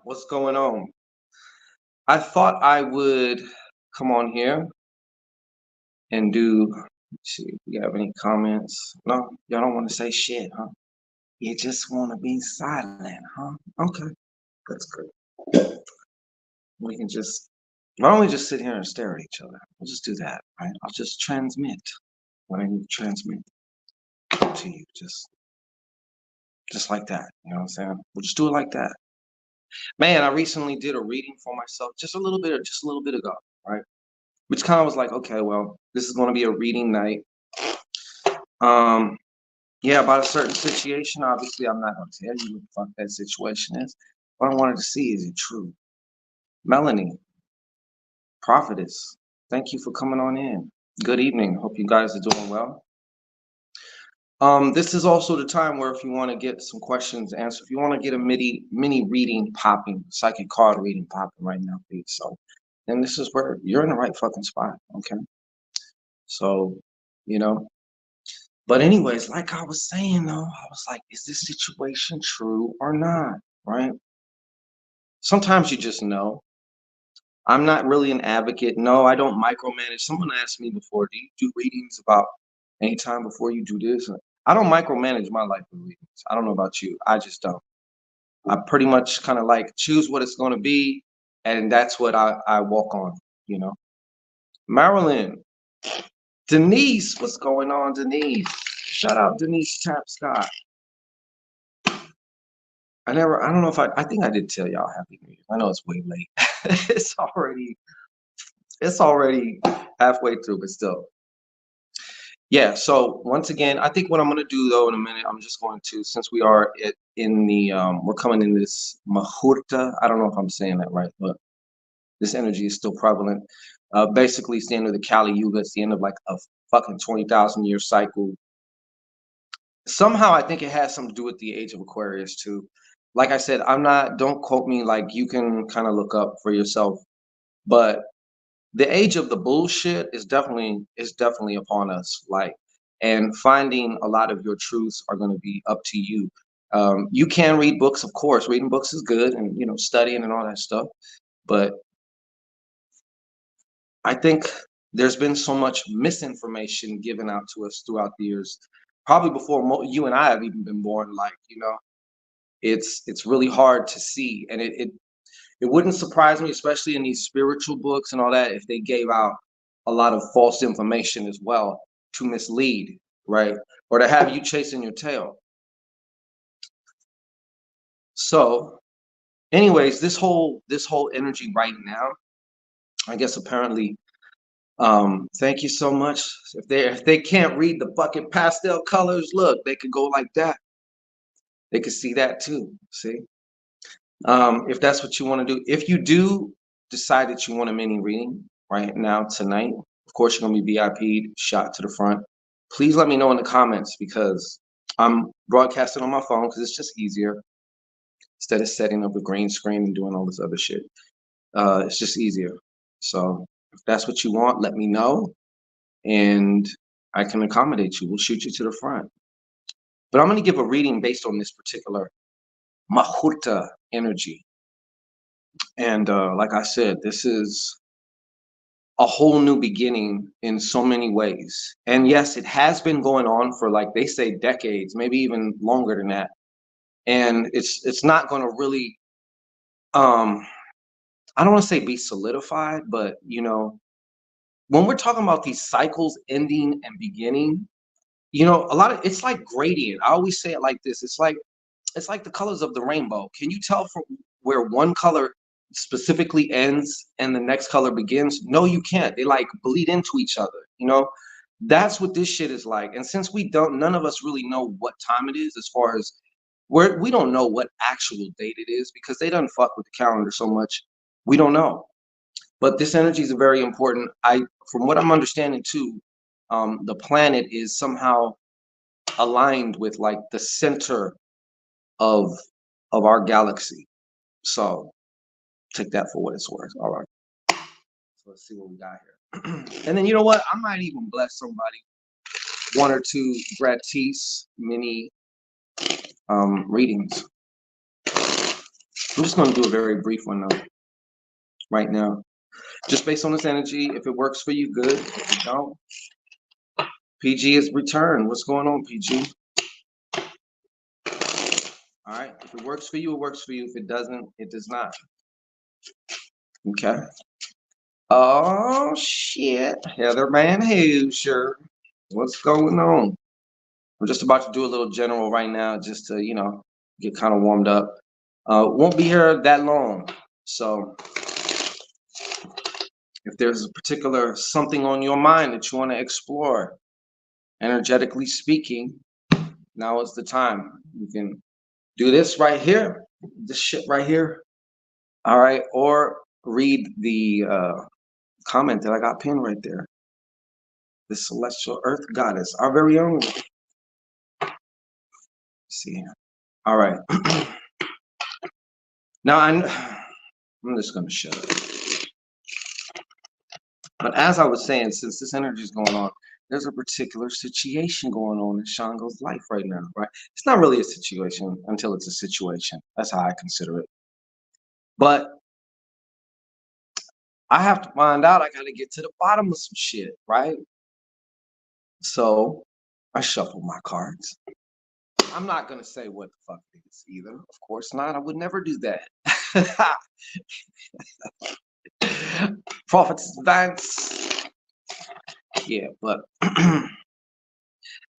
What's going on? I thought I would come on here and let's see if you have any comments. No, y'all don't want to say shit, huh? You just want to be silent, huh? Okay, that's good. We can just, why don't we just sit here and stare at each other? We'll just do that, right? I'll just transmit what I need to transmit to you, just like that. You know what I'm saying? We'll just do it like that. Man, I recently did a reading for myself just a little bit ago, right? Which kind of was like, okay, well, this is going to be a reading night. Um, yeah, about a certain situation. Obviously, I'm not going to tell you what the fuck that situation is. What I wanted to see, is it true? Melanie, prophetess, thank you for coming on in. Good evening. Hope you guys are doing well. This is also the time where if you want to get some questions answered, if you want to get a mini reading popping, psychic card reading popping right now, please. So, then this is where you're in the right fucking spot. Okay. So, you know, but anyways, like I was saying though, I was like, is this situation true or not? Right? Sometimes you just know. I'm not really an advocate. No, I don't micromanage. Someone asked me before, do you do readings about any time before you do this? I don't micromanage my life with readings. I don't know about you. I just don't. I pretty much kind of like choose what it's going to be, and that's what I walk on, you know. Marilyn, Denise, what's going on, Denise? Shout out Denise Tapscott. I don't know if I think I did tell y'all Happy New Year. I know it's way late. it's already, it's already halfway through, but still. Yeah, so once again, I think what I'm gonna do though in a minute, I'm just going to, since we are in the, we're coming in this Mahurta, I don't know if I'm saying that right, but this energy is still prevalent. Basically, it's the end of the Kali Yuga. It's the end of like a fucking 20,000 year cycle. Somehow, I think it has something to do with the age of Aquarius too. Like I said, don't quote me, like you can kind of look up for yourself, but the age of the bullshit is definitely upon us. Like, and finding a lot of your truths are going to be up to you. You can read books, of course. Reading books is good, and studying and all that stuff. But I think there's been so much misinformation given out to us throughout the years, probably before you and I have even been born. Like, it's really hard to see, and it wouldn't surprise me, especially in these spiritual books and all that, if they gave out a lot of false information as well to mislead, right? Or to have you chasing your tail. So, anyways, this whole energy right now, I guess apparently, thank you so much. If they can't read the fucking pastel colors, look, they could go like that. They could see that too. See? If that's what you want to do. If you do decide that you want a mini reading right now tonight, of course you're gonna be VIP'd, shot to the front. Please let me know in the comments, because I'm broadcasting on my phone because it's just easier instead of setting up a green screen and doing all this other shit. It's just easier. So if that's what you want, let me know, and I can accommodate you. We'll shoot you to the front. But I'm gonna give a reading based on this particular Mahurta energy. And like I said, this is a whole new beginning in so many ways. And yes, it has been going on for, like they say, decades, maybe even longer than that. And it's not going to really, um, I don't want to say be solidified, but when we're talking about these cycles ending and beginning, a lot of it's like gradient. I always say it like this. It's like the colors of the rainbow. Can you tell from where one color specifically ends and the next color begins? No, you can't. They like bleed into each other. That's what this shit is like. And since none of us really know what time it is, as far as we don't know what actual date it is, because they don't fuck with the calendar so much. We don't know. But this energy is very important. From what I'm understanding too, the planet is somehow aligned with like the center of our galaxy. So take that for what it's worth. All right. So let's see what we got here. And then you know what? I might even bless somebody one or two gratis mini readings. I'm just going to do a very brief one though, right now. Just based on this energy. If it works for you, good. If it don't, PG is returned. What's going on, PG? All right. If it works for you, it works for you. If it doesn't, it does not. Okay. Oh shit, Heather Van Hoosier. What's going on? I'm just about to do a little general right now, just to get kind of warmed up. Won't be here that long, so if there's a particular something on your mind that you want to explore, energetically speaking, now is the time. You can do this right here, this shit right here. All right, or read the comment that I got pinned right there. The celestial earth goddess, our very own. Let's see here. All right. Now I'm just gonna shut up. But as I was saying, since this energy is going on, there's a particular situation going on in Shango's life right now, right? It's not really a situation until it's a situation. That's how I consider it. But I have to find out. I got to get to the bottom of some shit, right? So I shuffle my cards. I'm not going to say what the fuck it is either. Of course not. I would never do that. Prophets advance. Yeah, but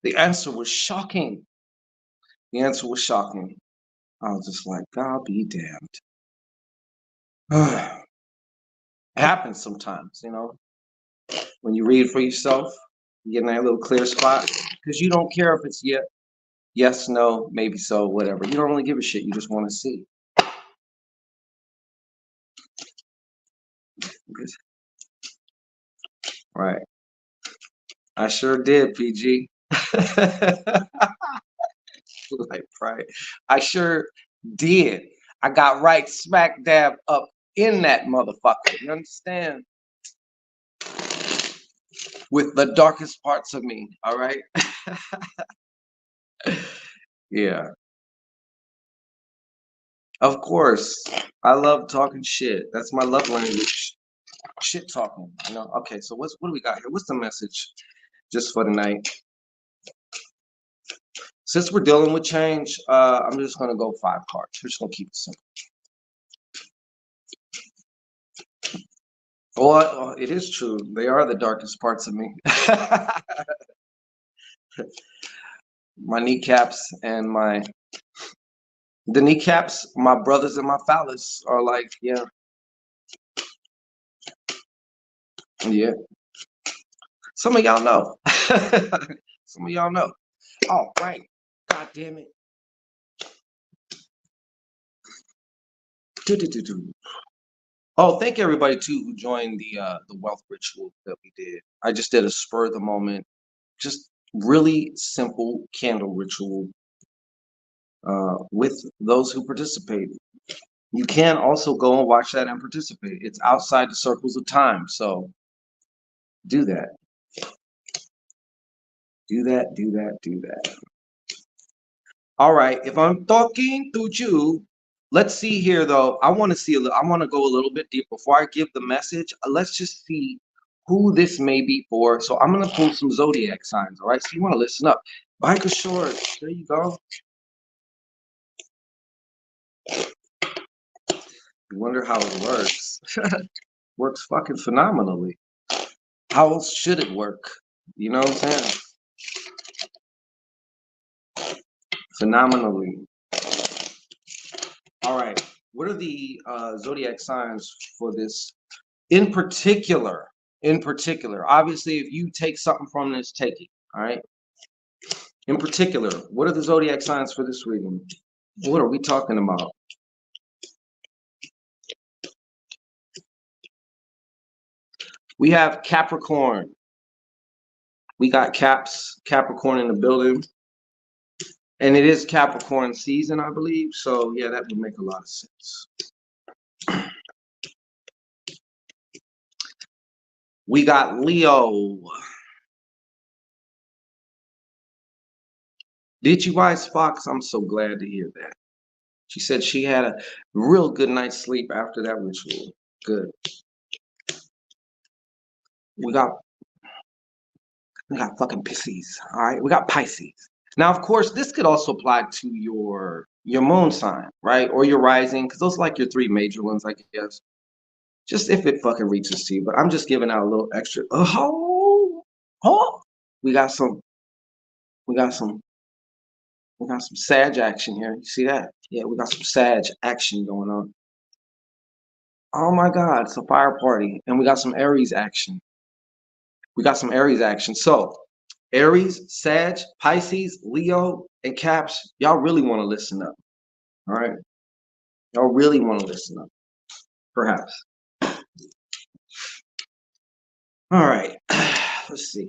the answer was shocking. The answer was shocking. I was just like, God be damned. It happens sometimes, when you read for yourself, you get in that little clear spot because you don't care if it's yes, no, maybe so, whatever. You don't really give a shit. You just want to see. Right. I sure did, PG. Like, right. I sure did. I got right smack dab up in that motherfucker. You understand? With the darkest parts of me. All right. Yeah. Of course. I love talking shit. That's my love language. Shit talking. Okay, so what do we got here? What's the message just for tonight? Since we're dealing with change, I'm just gonna go 5 cards. We're just gonna keep it simple. Well, it is true. They are the darkest parts of me. My kneecaps and the kneecaps, my brothers and my phallus are like, yeah. Some of y'all know. Some of y'all know. Oh, right. God damn it. Oh, thank everybody too who joined the wealth ritual that we did. I just did a spur of the moment, just really simple candle ritual with those who participated. You can also go and watch that and participate. It's outside the circles of time, so do that. Do that, do that, do that. All right, if I'm talking to you, let's see here though. I want to go a little bit deep before I give the message. Let's just see who this may be for. So I'm gonna pull some zodiac signs. All right, so you want to listen up. Biker Shorts, there you go. You wonder how it works. Works fucking phenomenally. How else should it work? You know what I'm saying? Phenomenally. All right. What are the zodiac signs for this? In particular, obviously, if you take something from this, take it. All right. In particular, what are the zodiac signs for this reading? What are we talking about? We have Capricorn. We got Capricorn in the building. And it is Capricorn season, I believe. So, yeah, that would make a lot of sense. We got Leo. Did you buy Fox? I'm so glad to hear that. She said she had a real good night's sleep after that ritual. Good. We got fucking Pisces. All right, we got Pisces. Now, of course, this could also apply to your moon sign, right, or your rising, because those are like your three major ones, I guess. Just if it fucking reaches to you, but I'm just giving out a little extra. Oh, we got some, we got some, we got some Sag action here. You see that? Yeah, we got some Sag action going on. Oh my God, it's a fire party, and we got some Aries action. We got some Aries action. So Aries, Sag, Pisces, Leo, and Caps, y'all really want to listen up. All right. Y'all really want to listen up, perhaps. All right. Let's see.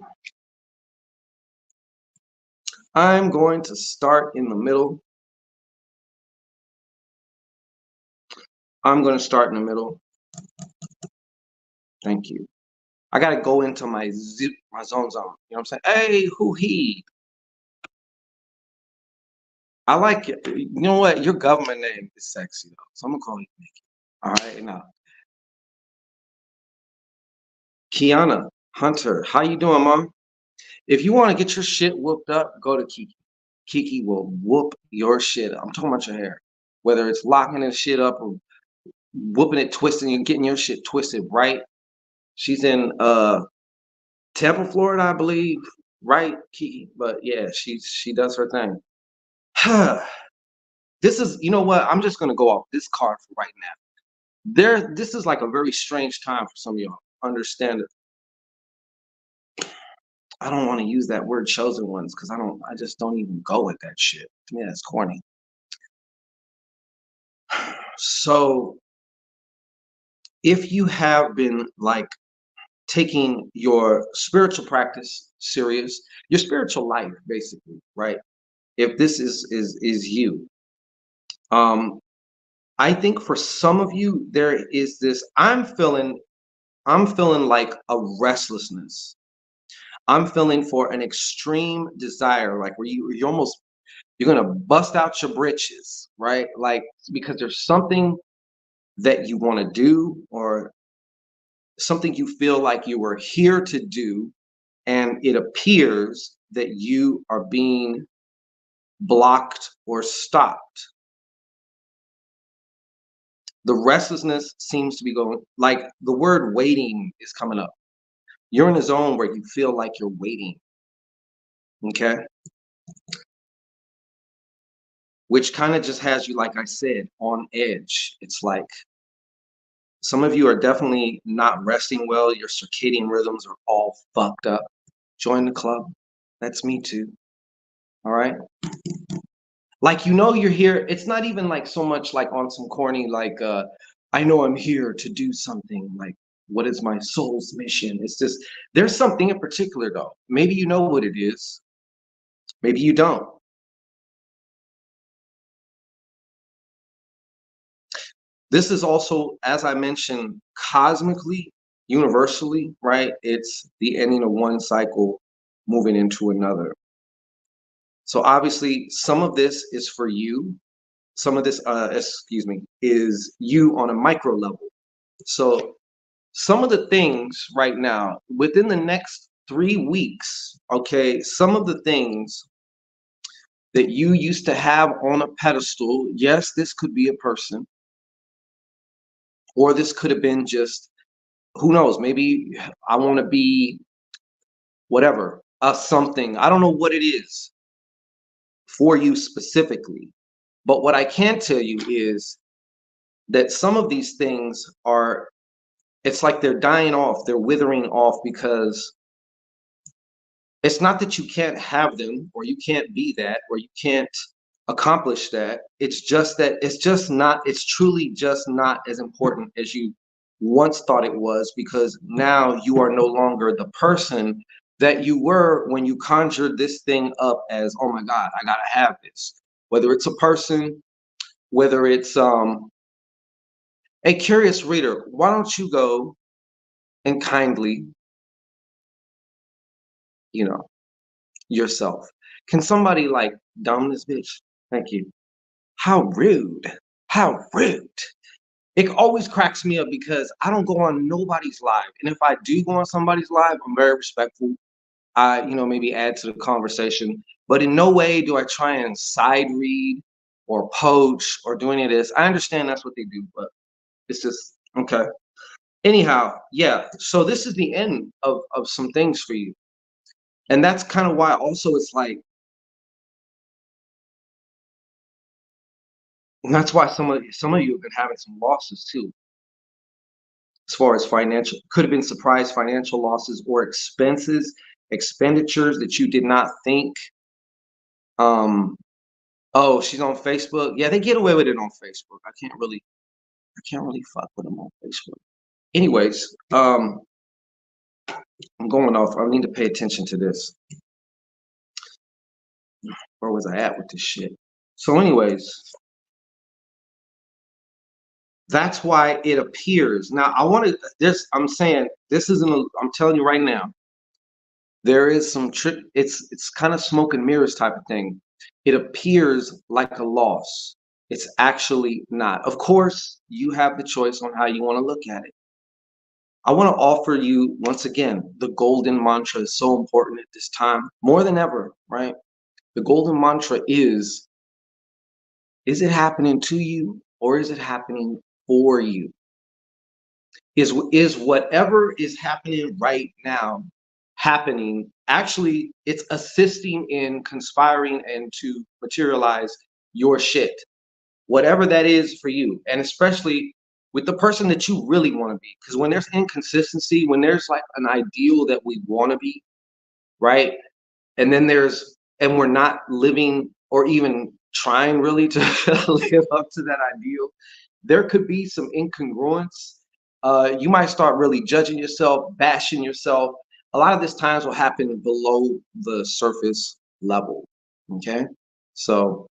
I'm going to start in the middle. I'm going to start in the middle. Thank you. I got to go into my zone. You know what I'm saying? Hey, who he? I like it. You know what? Your government name is sexy, though. So I'm going to call you Nikki. All right. Now, Kiana Hunter, how you doing, Mom? If you want to get your shit whooped up, go to Kiki. Kiki will whoop your shit up. I'm talking about your hair. Whether it's locking that shit up or whooping it, twisting and getting your shit twisted right. She's in Tampa, Florida, I believe. Right, Kiki? But yeah, she does her thing. This is, you know what? I'm just gonna go off this card for right now. This is like a very strange time for some of y'all. Understand it. I don't want to use that word chosen ones because I just don't even go with that shit. To me, that's corny. So if you have been like taking your spiritual practice serious, your spiritual life, basically, right? If this is you, I think for some of you there is this. I'm feeling like a restlessness. I'm feeling for an extreme desire, like where you're almost you're gonna bust out your britches, right? Like because there's something that you want to do or something you feel like you were here to do, and it appears that you are being blocked or stopped. The restlessness seems to be going, like the word waiting is coming up. You're in a zone where you feel like you're waiting. Okay. Which kind of just has you, like I said, on edge. It's like some of you are definitely not resting well. Your circadian rhythms are all fucked up. Join the club. That's me too. All right. Like, you're here. It's not even like so much like on some corny, like, I know I'm here to do something. Like, what is my soul's mission? It's just, there's something in particular though. Maybe you know what it is. Maybe you don't. This is also, as I mentioned, cosmically, universally, right? It's the ending of one cycle moving into another. So obviously, some of this is for you. Some of this, is you on a micro level. So some of the things right now, within the next 3 weeks, okay, some of the things that you used to have on a pedestal, yes, this could be a person, or this could have been just, who knows, maybe I want to be whatever, something. I don't know what it is for you specifically. But what I can tell you is that some of these things are, it's like they're dying off, they're withering off because it's not that you can't have them or you can't be that or you can't accomplish that. It's just that it's truly just not as important as you once thought it was, because now you are no longer the person that you were when you conjured this thing up as, oh my God, I gotta have this. Whether it's a person, whether it's a curious reader, why don't you go and kindly, you know, yourself. Can somebody like dumb this bitch? Thank you. How rude. How rude. It always cracks me up because I don't go on nobody's live. And if I do go on somebody's live, I'm very respectful. I, maybe add to the conversation, but in no way do I try and side read or poach or do any of this. I understand that's what they do, but it's just okay. Anyhow, yeah. So this is the end of some things for you. And that's kind of why also it's like, and that's why some of you have been having some losses too, as far as financial, could have been surprise financial losses or expenditures that you did not think. Um, oh, she's on Facebook. Yeah, they get away with it on Facebook. I can't really fuck with them on Facebook. Anyways, I'm going off. I need to pay attention to this. Where was I at with this shit? So, anyways, that's why it appears. Now, I want to. This. I'm saying this isn't. I'm telling you right now. There is some trick. It's kind of smoke and mirrors type of thing. It appears like a loss. It's actually not. Of course, you have the choice on how you want to look at it. I want to offer you once again, the golden mantra is so important at this time, more than ever, right? The golden mantra is it happening to you or is it happening for you? Is whatever is happening right now happening? Actually, it's assisting in conspiring and to materialize your shit, whatever that is for you, and especially with the person that you really want to be. Because when there's inconsistency, when there's like an ideal that we want to be, right? And then and we're not living or even trying really to live up to that ideal, there could be some incongruence. You might start really judging yourself, bashing yourself. A lot of this times will happen below the surface level. Okay. So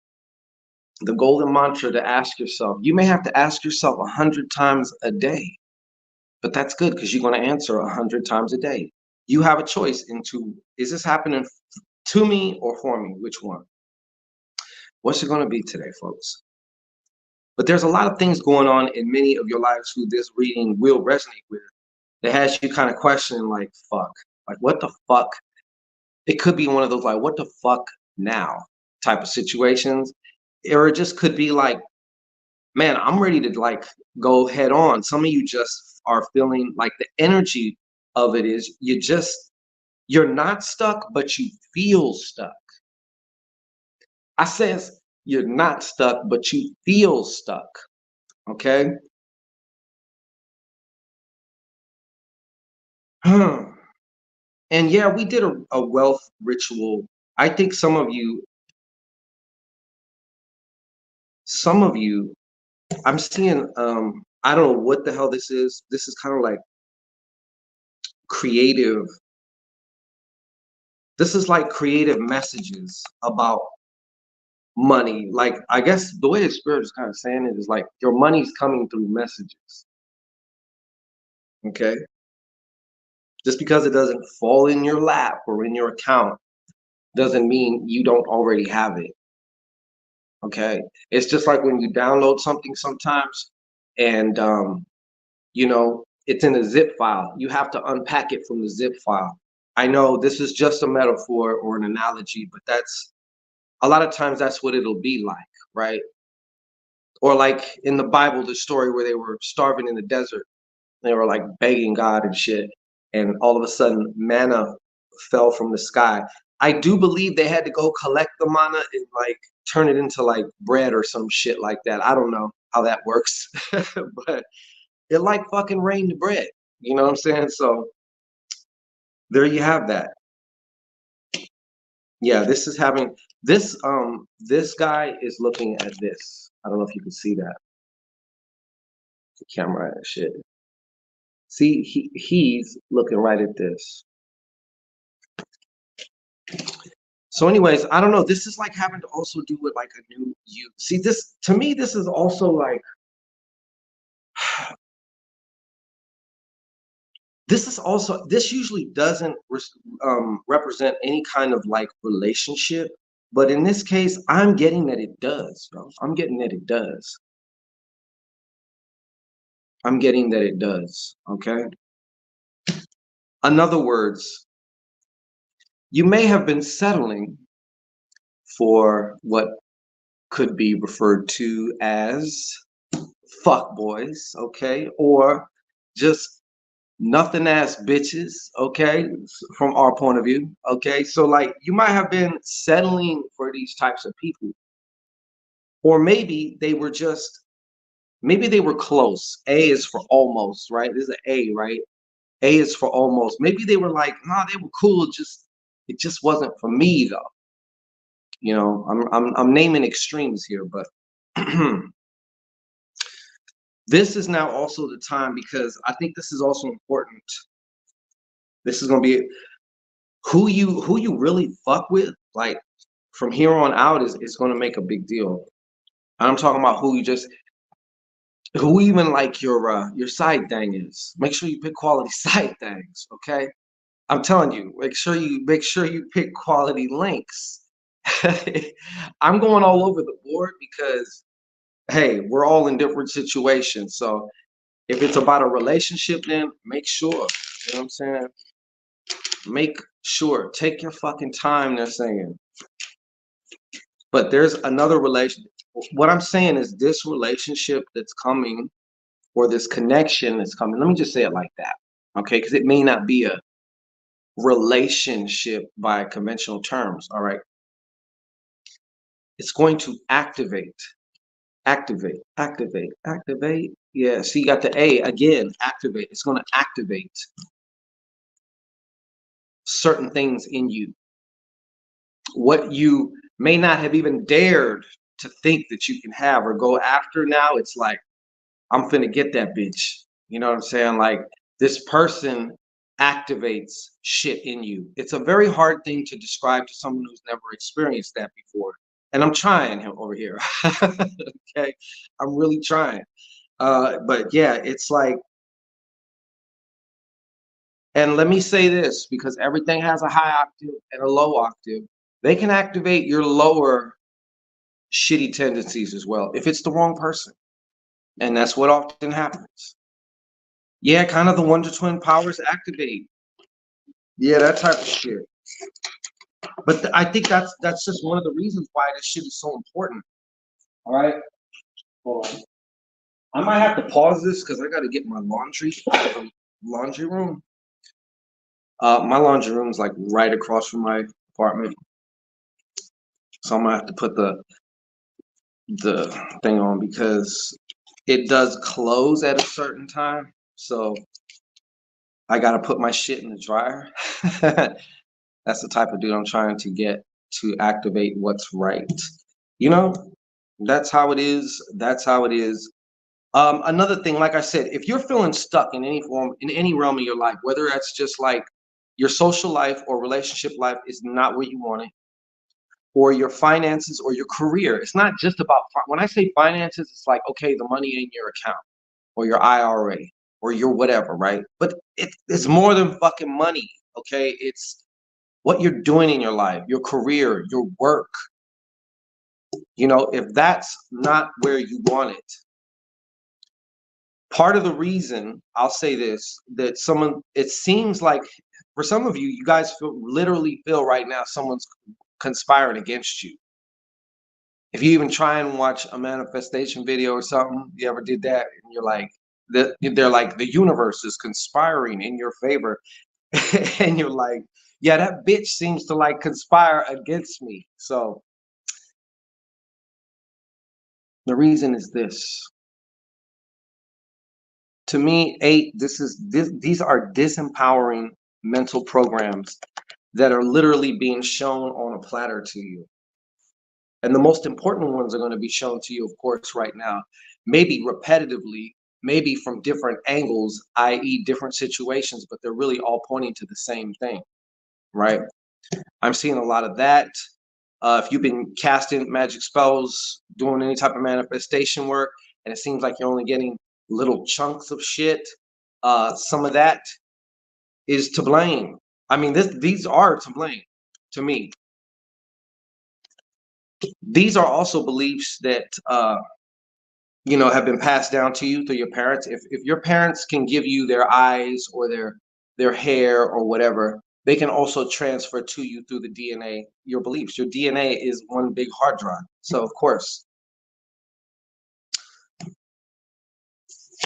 the golden mantra to ask yourself, you may have to ask yourself 100 times a day, but that's good because you're going to answer 100 times a day. You have a choice into, is this happening to me or for me? Which one? What's it going to be today, folks? But there's a lot of things going on in many of your lives who this reading will resonate with. That has you kind of questioning, like, fuck, like, what the fuck? It could be one of those, like, what the fuck now type of situations. Or it just could be like, man, I'm ready to like go head on. Some of you just are feeling like the energy of it is you're not stuck, but you feel stuck. I says you're not stuck, but you feel stuck. Okay. And yeah, we did a wealth ritual. I think some of you, I'm seeing, I don't know what the hell this is. This is kind of like creative. This is like creative messages about money. Like, I guess the way the spirit is kind of saying it is like your money's coming through messages. Okay. Just because it doesn't fall in your lap or in your account doesn't mean you don't already have it. Okay. It's just like when you download something sometimes and it's in a zip file. You have to unpack it from the zip file. I know this is just a metaphor or an analogy, but that's a lot of times that's what it'll be like, right? Or like in the Bible, the story where they were starving in the desert. They were like begging God and shit. And all of a sudden, manna fell from the sky. I do believe they had to go collect the manna and like turn it into like bread or some shit like that. I don't know how that works, but it like fucking rained bread. You know what I'm saying? So there you have that. Yeah, this is having this guy is looking at this. I don't know if you can see that. The camera and shit. See, he's looking right at this. So, anyways, I don't know. This is like having to also do with like a new you. See, this to me, this is also like this usually doesn't represent any kind of like relationship. But in this case, I'm getting that it does, bro. I'm getting that it does. I'm getting that it does. Okay. In other words, you may have been settling for what could be referred to as fuck boys, okay, or just nothing ass bitches, okay, from our point of view, okay. So like you might have been settling for these types of people, or maybe they were close. A is for almost, right? This is an A, right? A is for almost. Maybe they were like, nah, they were cool, just it just wasn't for me though. You know, I'm naming extremes here, but this is now also the time, because I think this is also important. This is gonna be who you really fuck with, like from here on out is gonna make a big deal. I'm talking about who even like your side thing is. Make sure you pick quality side things, okay? I'm telling you, make sure you pick quality links. I'm going all over the board because hey, we're all in different situations. So if it's about a relationship, then make sure. You know what I'm saying? Make sure. Take your fucking time, they're saying. But there's another relation. What I'm saying is this relationship that's coming, or this connection that's coming. Let me just say it like that. Okay? Because it may not be a relationship by conventional terms. All right. It's going to activate. Yeah, see, you got the A again, activate. It's going to activate certain things in you. What you may not have even dared to think that you can have or go after, now it's like, I'm finna get that bitch. You know what I'm saying? Like, this person activates shit in you. It's a very hard thing to describe to someone who's never experienced that before. And I'm trying him over here. Okay. I'm really trying. But yeah, it's like, and let me say this, because everything has a high octave and a low octave. They can activate your lower shitty tendencies as well if it's the wrong person. And that's what often happens. Yeah, kind of the wonder twin powers activate. Yeah, that type of shit. But I think that's just one of the reasons why this shit is so important. All right. Hold on. I might have to pause this because I got to get my laundry out of the laundry room. My laundry room is like right across from my apartment, so I'm gonna have to put the thing on because it does close at a certain time. So I gotta put my shit in the dryer. That's the type of dude I'm trying to get to activate what's right. You know, that's how it is. That's how it is. Another thing, like I said, if you're feeling stuck in any form, in any realm of your life, whether that's just like your social life or relationship life is not where you want it, or your finances or your career, it's not just about, when I say finances, it's like, okay, the money in your account or your IRA or your whatever, right? But it's more than fucking money, okay? It's what you're doing in your life, your career, your work. You know, if that's not where you want it, part of the reason, I'll say this, that it seems like for some of you, you guys literally feel right now someone's conspiring against you. If you even try and watch a manifestation video or something, you ever did that, and you're like, they're like, the universe is conspiring in your favor, and you're like, yeah, that bitch seems to like conspire against me. So the reason is this. To me, these are disempowering mental programs that are literally being shown on a platter to you. And the most important ones are going to be shown to you, of course, right now, maybe repetitively, maybe from different angles, i.e., different situations, but they're really all pointing to the same thing, right? I'm seeing a lot of that. If you've been casting magic spells, doing any type of manifestation work, and it seems like you're only getting little chunks of shit, some of that is to blame. I mean, these are to blame to me. These are also beliefs that have been passed down to you through your parents. If your parents can give you their eyes or their hair or whatever, they can also transfer to you through the DNA your beliefs. Your DNA is one big hard drive. So of course,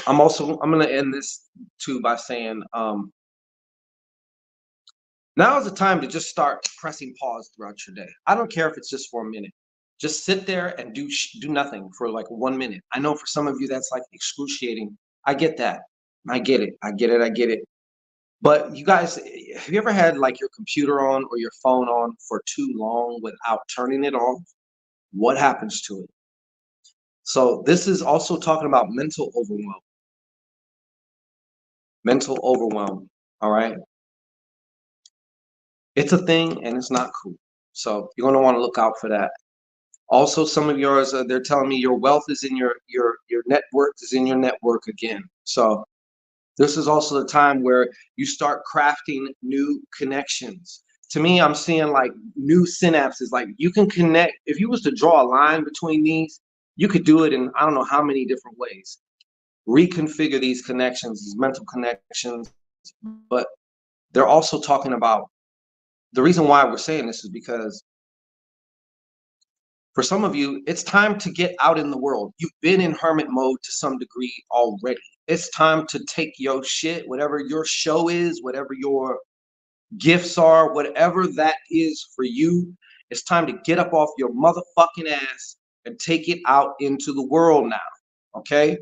I'm going to end this too by saying now is the time to just start pressing pause throughout your day. I don't care if it's just for a minute. Just sit there and do nothing for like 1 minute. I know for some of you that's like excruciating. I get that. I get it. I get it. I get it. But you guys, have you ever had like your computer on or your phone on for too long without turning it off? What happens to it? So this is also talking about mental overwhelm. Mental overwhelm. All right. It's a thing and it's not cool. So you're going to want to look out for that. Also, some of yours, they're telling me your wealth is in your net worth is in your network again. So this is also the time where you start crafting new connections. To me, I'm seeing like new synapses. Like you can connect. If you was to draw a line between these, you could do it in I don't know how many different ways. Reconfigure these connections, these mental connections. But they're also talking about the reason why we're saying this is because for some of you, it's time to get out in the world. You've been in hermit mode to some degree already. It's time to take your shit, whatever your show is, whatever your gifts are, whatever that is for you. It's time to get up off your motherfucking ass and take it out into the world now. Okay?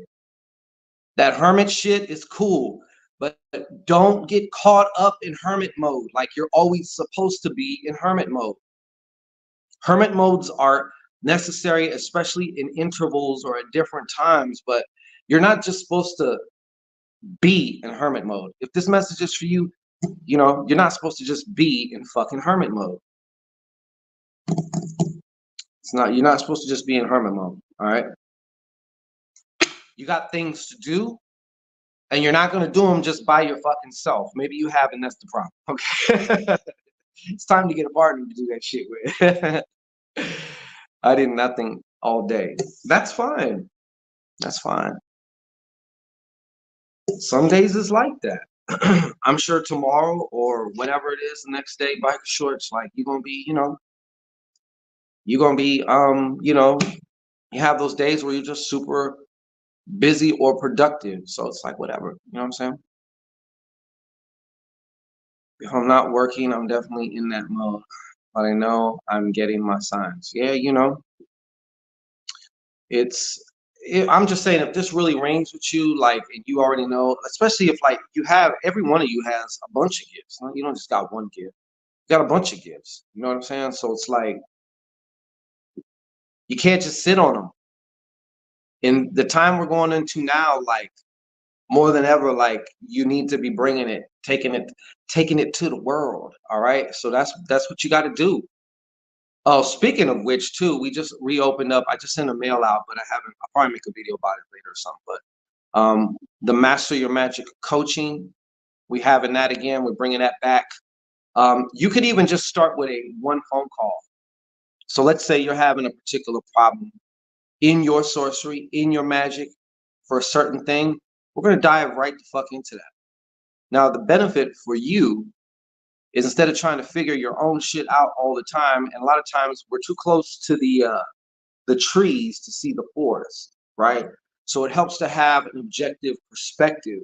That hermit shit is cool, but don't get caught up in hermit mode like you're always supposed to be in hermit mode. Hermit modes are necessary, especially in intervals or at different times, but you're not just supposed to be in hermit mode. If this message is for you, you're not supposed to just be in fucking hermit mode. You're not supposed to just be in hermit mode. All right. You got things to do, and you're not going to do them just by your fucking self. Maybe you have, and that's the problem. Okay. It's time to get a partner to do that shit with. I did nothing all day. That's fine. That's fine. Some days is like that. I'm sure tomorrow or whenever it is, the next day, biker shorts, like you're gonna be, you have those days where you're just super busy or productive. So it's like whatever, you know what I'm saying? If I'm not working, I'm definitely in that mode. But I know I'm getting my signs. Yeah, it's I'm just saying if this really rings with you, like and you already know, especially if like you have every one of you has a bunch of gifts. You don't just got one gift. You got a bunch of gifts. You know what I'm saying? So it's like you can't just sit on them. In the time we're going into now, like more than ever, like you need to be bringing it, taking it to the world. All right. So that's what you got to do. Oh, speaking of which, too, we just reopened up. I just sent a mail out, but I haven't. I'll probably make a video about it later or something. But the Master Your Magic coaching, we having that again. We're bringing that back. You could even just start with a one phone call. So let's say you're having a particular problem in your sorcery, in your magic for a certain thing. We're going to dive right the fuck into that. Now, the benefit for you is instead of trying to figure your own shit out all the time, and a lot of times we're too close to the trees to see the forest, right? So it helps to have an objective perspective.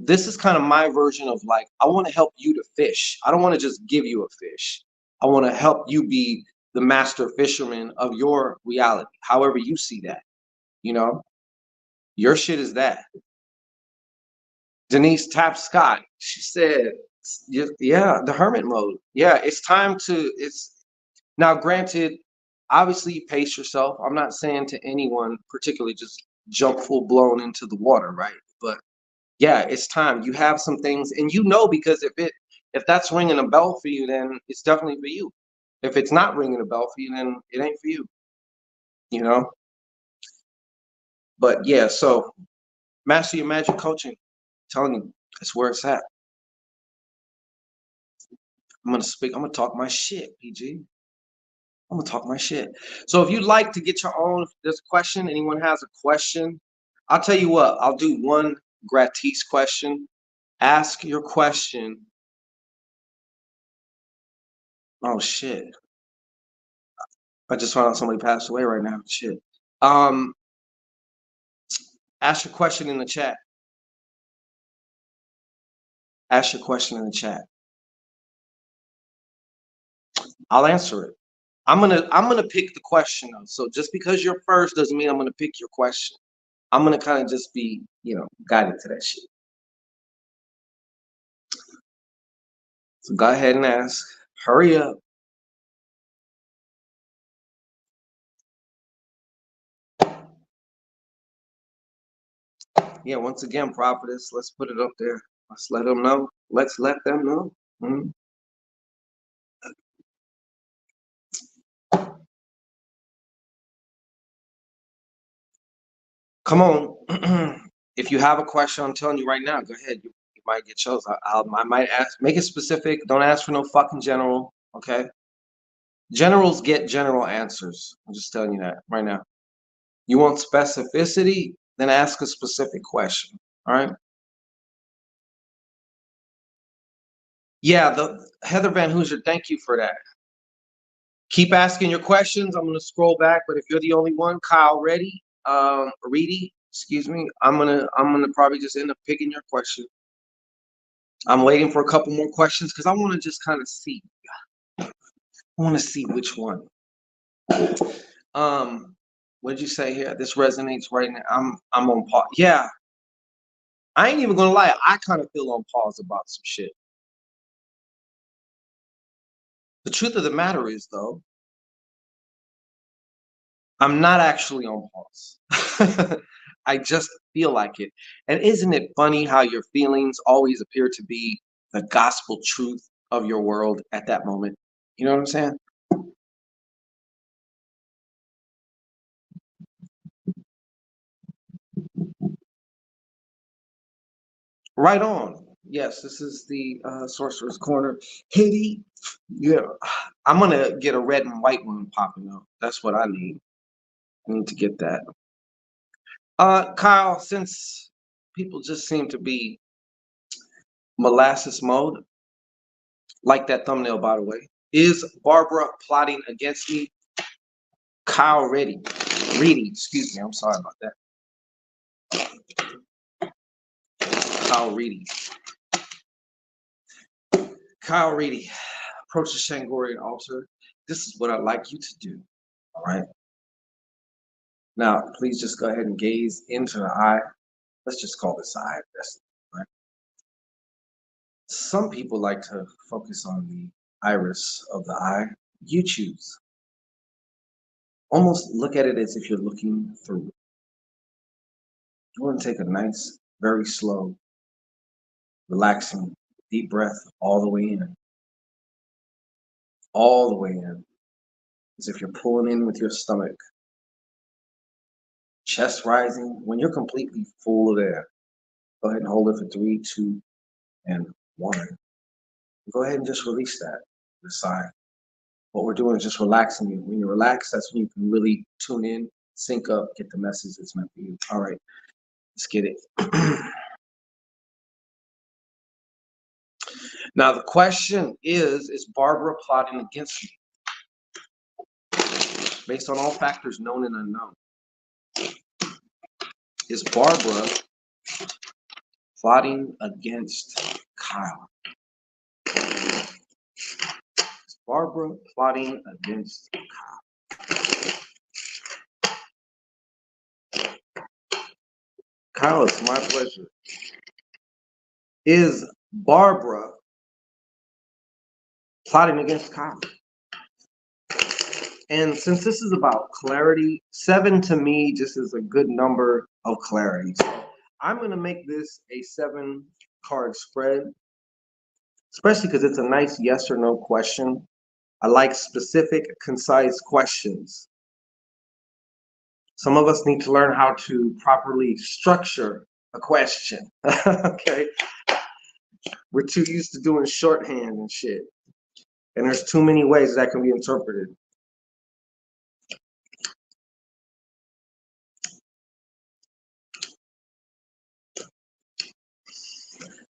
This is kind of my version of like, I want to help you to fish. I don't want to just give you a fish. I want to help you be the master fisherman of your reality, however you see that. You know, your shit is that. Denise Tap Scott, she said, yeah, the hermit mode. Yeah, it's time to, it's now granted, obviously pace yourself. I'm not saying to anyone particularly just jump full blown into the water, right? But yeah, it's time. You have some things, and because if that's ringing a bell for you, then it's definitely for you. If it's not ringing a bell for you, then it ain't for you. You know. But yeah, so Master Your Magic coaching, telling you, that's where it's at. I'm gonna speak. I'm gonna talk my shit, PG. I'm gonna talk my shit. So if you'd like to get your own, if there's a question, anyone has a question, I'll tell you what, I'll do one gratis question. Ask your question. Oh shit. I just found out somebody passed away right now. Shit. Um, ask your question in the chat. Ask your question in the chat. I'll answer it. I'm gonna pick the question though. So just because you're first doesn't mean I'm gonna pick your question. I'm gonna kind of just be, guided to that shit. So go ahead and ask. Hurry up. Yeah, once again, prophetess, let's put it up there. Let's let them know. Let's let them know. Mhm. Come on. If you have a question, I'm telling you right now, go ahead. You might get chose. I might ask, make it specific. Don't ask for no fucking general. Okay. Generals get general answers. I'm just telling you that right now. You want specificity? Then ask a specific question. All right. Yeah, the Heather Van Hoosier, thank you for that. Keep asking your questions. I'm gonna scroll back, but if you're the only one, Kyle Reedy, excuse me, I'm gonna probably just end up picking your question. I'm waiting for a couple more questions because I want to just kind of see. I want to see which one. What did you say here? This resonates right now. I'm on pause. Yeah, I ain't even gonna lie. I kind of feel on pause about some shit. The truth of the matter is, though, I'm not actually on pause. I just feel like it. And isn't it funny how your feelings always appear to be the gospel truth of your world at that moment? You know what I'm saying? Right on. Yes, this is the Sorcerer's Corner. Haiti, yeah, I'm gonna get a red and white one popping up. That's what I need. I need to get that. Kyle, since people just seem to be molasses mode, like that thumbnail, by the way, is Barbara plotting against me? Kyle Reedy, excuse me. I'm sorry about that. Kyle Reedy. Kyle Reedy, approach the Shangorian altar. This is what I'd like you to do. All right. Now, please just go ahead and gaze into the eye. Let's just call this eye. That's right. Some people like to focus on the iris of the eye. You choose. Almost look at it as if you're looking through. You want to take a nice, very slow, relaxing, deep breath all the way in. All the way in. As if you're pulling in with your stomach. Chest rising. When you're completely full of air, go ahead and hold it for 3, 2, and 1. Go ahead and just release that to the side. What we're doing is just relaxing you. When you relax, that's when you can really tune in, sync up, get the message that's meant for you. All right, let's get it. Now, the question is Barbara plotting against me? Based on all factors known and unknown. Is Barbara plotting against Kyle? Is Barbara plotting against Kyle? Kyle, it's my pleasure. Is Barbara plotting against Kyle? And since this is about clarity, 7 to me just is a good number of clarity. So I'm going to make this a 7-card spread, especially because it's a nice yes or no question. I like specific, concise questions. Some of us need to learn how to properly structure a question. Okay? We're too used to doing shorthand and shit. And there's too many ways that can be interpreted.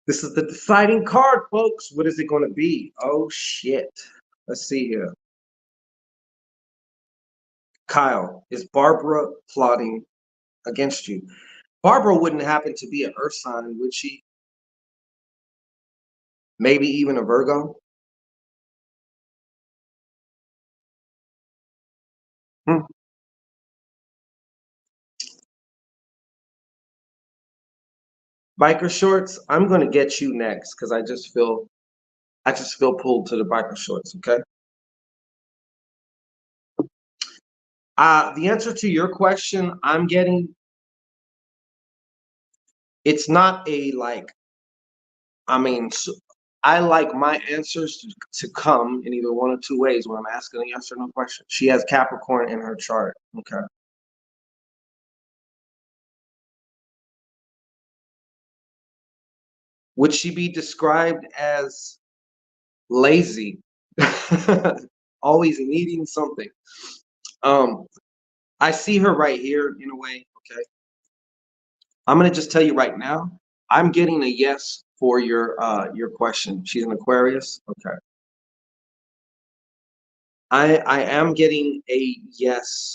This is the deciding card, folks. What is it going to be? Oh, shit. Let's see here. Kyle, is Barbara plotting against you? Barbara wouldn't happen to be an Earth sign, would she? Maybe even a Virgo? Hmm. Biker shorts, I'm going to get you next because I just feel pulled to the biker shorts, okay? The answer to your question, I'm getting, it's not a like, I mean, I like my answers to come in either one or two ways when I'm asking a yes or no question. She has Capricorn in her chart, okay? Would she be described as lazy? Always needing something. Um, I see her right here in a way, okay? I'm gonna just tell you right now, I'm getting a yes for your question. She's an Aquarius. Okay. I am getting a yes.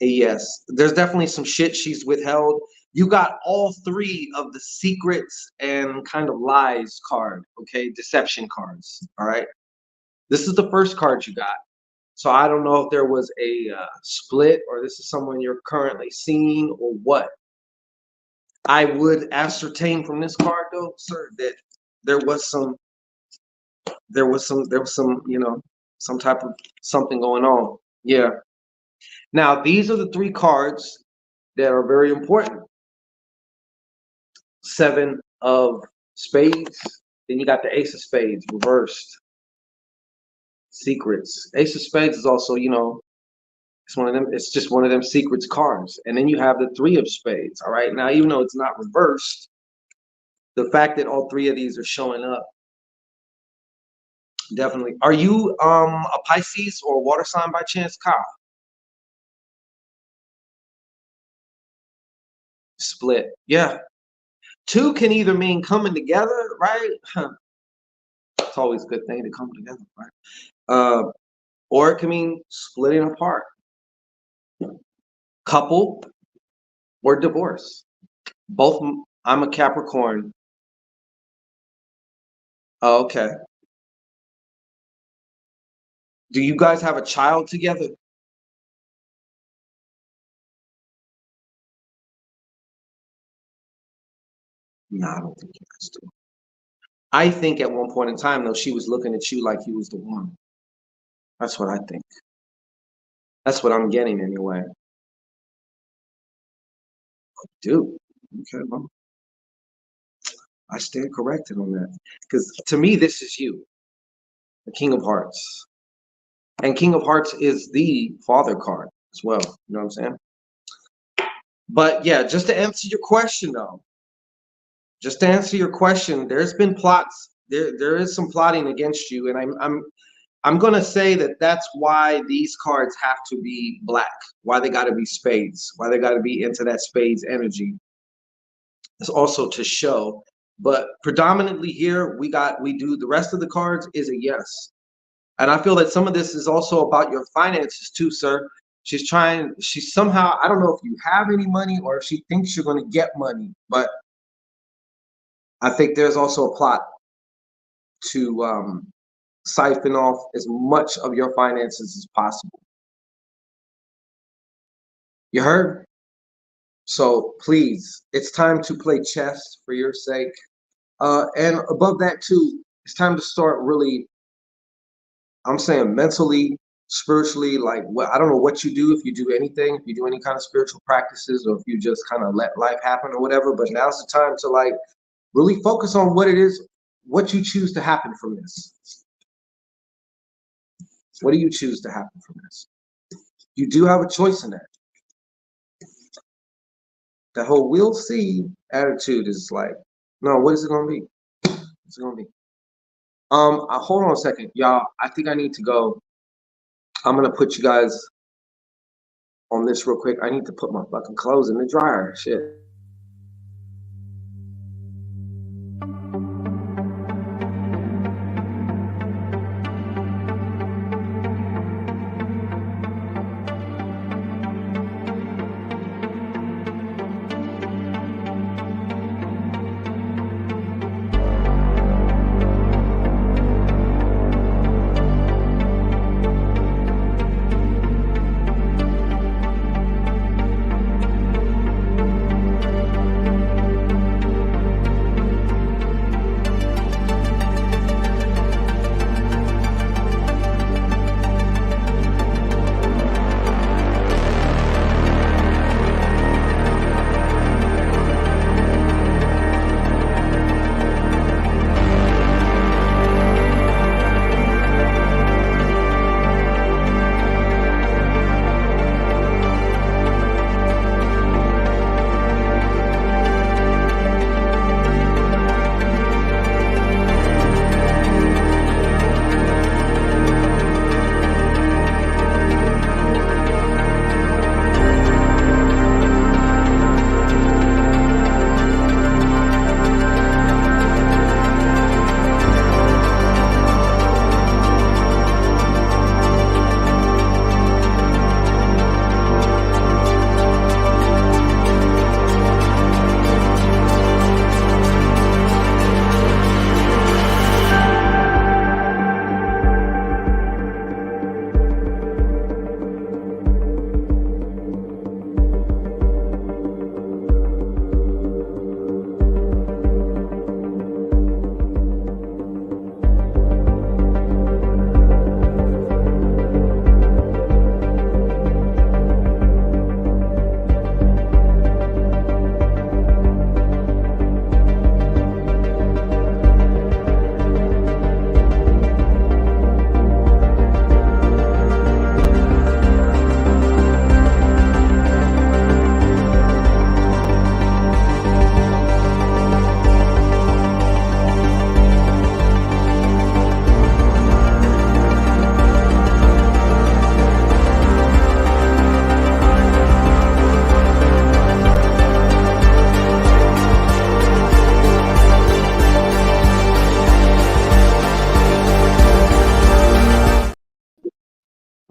A yes. There's definitely some shit she's withheld. You got all three of the secrets and kind of lies card, okay? Deception cards. All right. This is the first card you got. So I don't know if there was a split or this is someone you're currently seeing or what. I would ascertain from this card though, sir, that there was some there was some some type of something going on. Yeah. Now these are the three cards that are very important. Seven of spades. Then you got the ace of spades reversed. Secrets. Ace of spades is also, it's one of them, it's just one of them secrets cards. And then you have the three of spades. All right. Now, even though it's not reversed, the fact that all three of these are showing up, definitely. Are you a Pisces or a water sign by chance, Kyle? Split. Yeah. Two can either mean coming together, right? It's always a good thing to come together, right? Uh, or it can mean splitting apart, couple, or divorce. Both. I'm a Capricorn. Oh, okay. Do you guys have a child together? No, I don't think you guys do. I think at one point in time, though, she was looking at you like you was the one. That's what I think. That's what I'm getting anyway. Dude, okay, well, I stand corrected on that. Because to me, this is you, the King of Hearts. And King of Hearts is the father card as well. You know what I'm saying? But yeah, just to answer your question though, just to answer your question, there's been plots. There is some plotting against you, and I'm gonna say that that's why these cards have to be black. Why they got to be spades. Why they got to be into that spades energy. It's also to show, but predominantly here we do the rest of the cards is a yes, and I feel that some of this is also about your finances too, sir. She's somehow, I don't know if you have any money or if she thinks you're going to get money, but I think there's also a plot to siphon off as much of your finances as possible. You heard? So please, it's time to play chess for your sake. And above that too, it's time to start really, I'm saying mentally, spiritually, like what I don't know what you do, if you do anything, if you do any kind of spiritual practices, or if you just kind of let life happen or whatever. But now's the time to like really focus on what it is, what you choose to happen from this. What do you choose to happen from this? You do have a choice in that. The whole "we'll see" attitude is like, no, what is it gonna be? What's it gonna be? Hold on a second, y'all. I think I need to go. I'm gonna put you guys on this real quick. I need to put my fucking clothes in the dryer. Shit.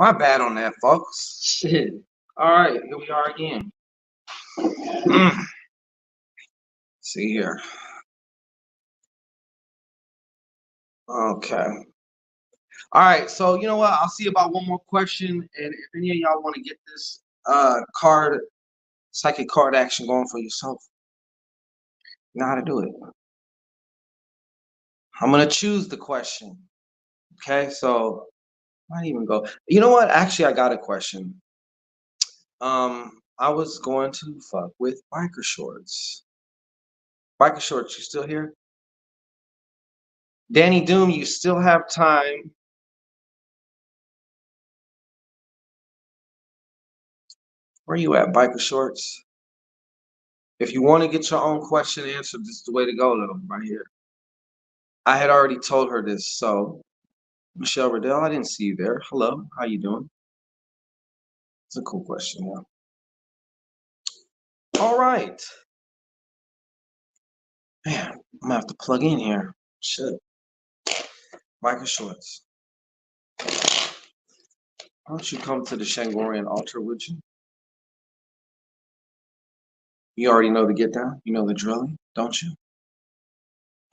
My bad on that, folks. Shit. All right, here we are again. See here. Okay. All right. So you know what? I'll see about one more question, and if any of y'all want to get this card, psychic card action going for yourself, you know how to do it. I'm gonna choose the question. Okay. So I might even go. You know what? Actually, I got a question. I was going to fuck with biker shorts. Biker shorts, you still here? Danny Doom, you still have time. Where you at, biker shorts? If you want to get your own question answered, this is the way to go, though, right here. I had already told her this, so Michelle Riddell, I didn't see you there. Hello, how you doing? It's a cool question, yeah. All right. Man, I'm gonna have to plug in here. Shit. Biker shorts. Why don't you come to the Shangorian altar, would you? You already know the get down. You know the drilling, don't you?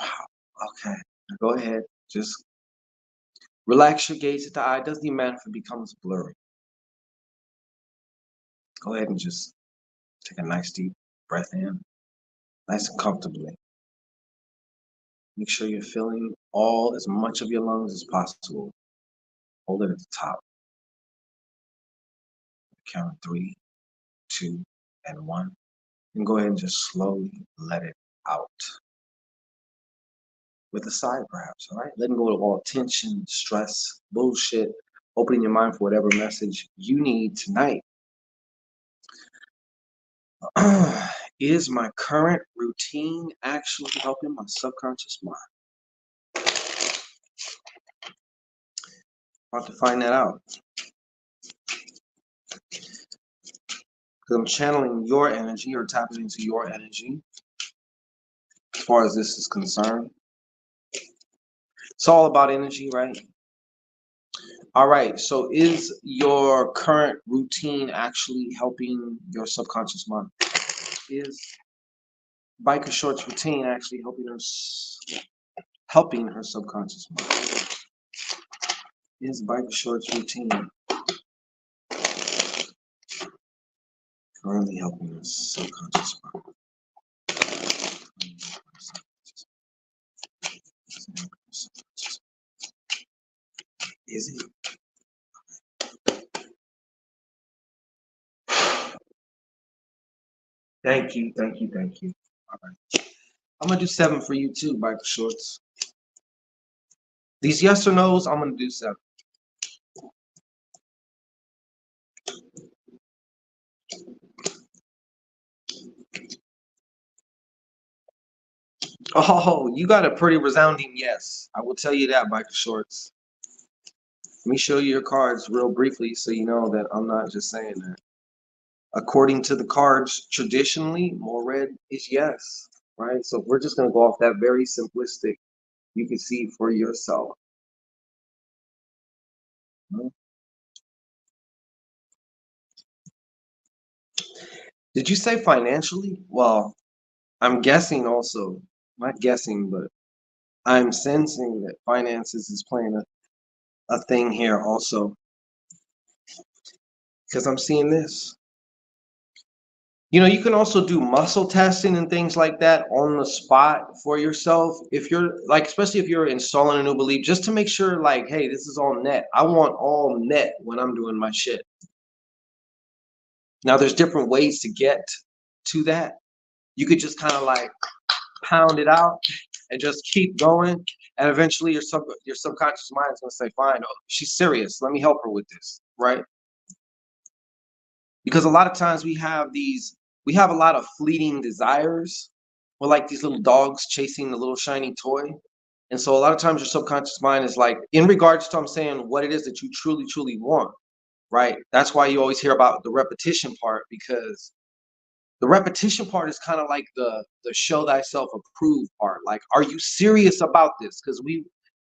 Okay. Now go ahead. Just relax your gaze at the eye. Doesn't even matter if it becomes blurry. Go ahead and just take a nice deep breath in, nice and comfortably. Make sure you're filling all as much of your lungs as possible. Hold it at the top. Count 3, 2, and 1. And go ahead and just slowly let it out. With a sigh, perhaps, all right? Letting go of all tension, stress, bullshit, opening your mind for whatever message you need tonight. Is my current routine actually helping my subconscious mind? About to find that out. Because I'm channeling your energy or tapping into your energy as far as this is concerned. It's all about energy, right? All right. So is your current routine actually helping your subconscious mind? Is Biker Shorts routine actually helping her subconscious mind? Is Biker Shorts routine currently helping her subconscious mind? Is it? Thank you, thank you, thank you. All right. I'm gonna do 7 for you too, Biker Shorts. These yes or no's, I'm gonna do 7. Oh, you got a pretty resounding yes. I will tell you that, Biker Shorts. Let me show you your cards real briefly so you know that I'm not just saying that. According to the cards, traditionally, more red is yes, right? So if we're just going to go off that very simplistic, you can see for yourself. Did you say financially? Well, I'm guessing also, not guessing, but I'm sensing that finances is playing a thing here also. Because I'm seeing this. You know, you can also do muscle testing and things like that on the spot for yourself. If you're like, especially if you're installing a new belief, just to make sure, like, hey, this is all net. I want all net when I'm doing my shit. Now, there's different ways to get to that. You could just kind of like pound it out and just keep going. And eventually your subconscious mind is gonna say, fine, oh, she's serious. Let me help her with this, right? Because a lot of times we have a lot of fleeting desires. We're like these little dogs chasing the little shiny toy. And so a lot of times your subconscious mind is like, in regards to I'm saying what it is that you truly, truly want, right? That's why you always hear about the repetition part, because the repetition part is kind of like the show thyself approved part. Like, are you serious about this? Because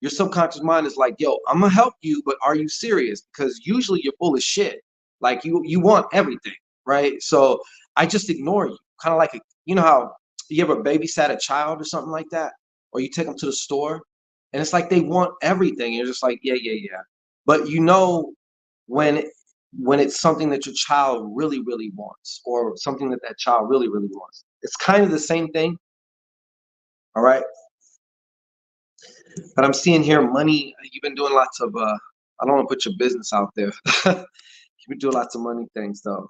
Your subconscious mind is like, yo, I'm gonna help you, but are you serious? Because usually you're full of shit. Like you want everything, right? So I just ignore you. Kind of like you know how you ever babysat a child or something like that, or you take them to the store, and it's like they want everything. And you're just like, yeah, yeah, yeah. But you know when when it's something that your child really, really wants, or something that that child really, really wants. It's kind of the same thing, all right? But I'm seeing here money. You've been doing lots of. I don't want to put your business out there. You've been doing lots of money things though.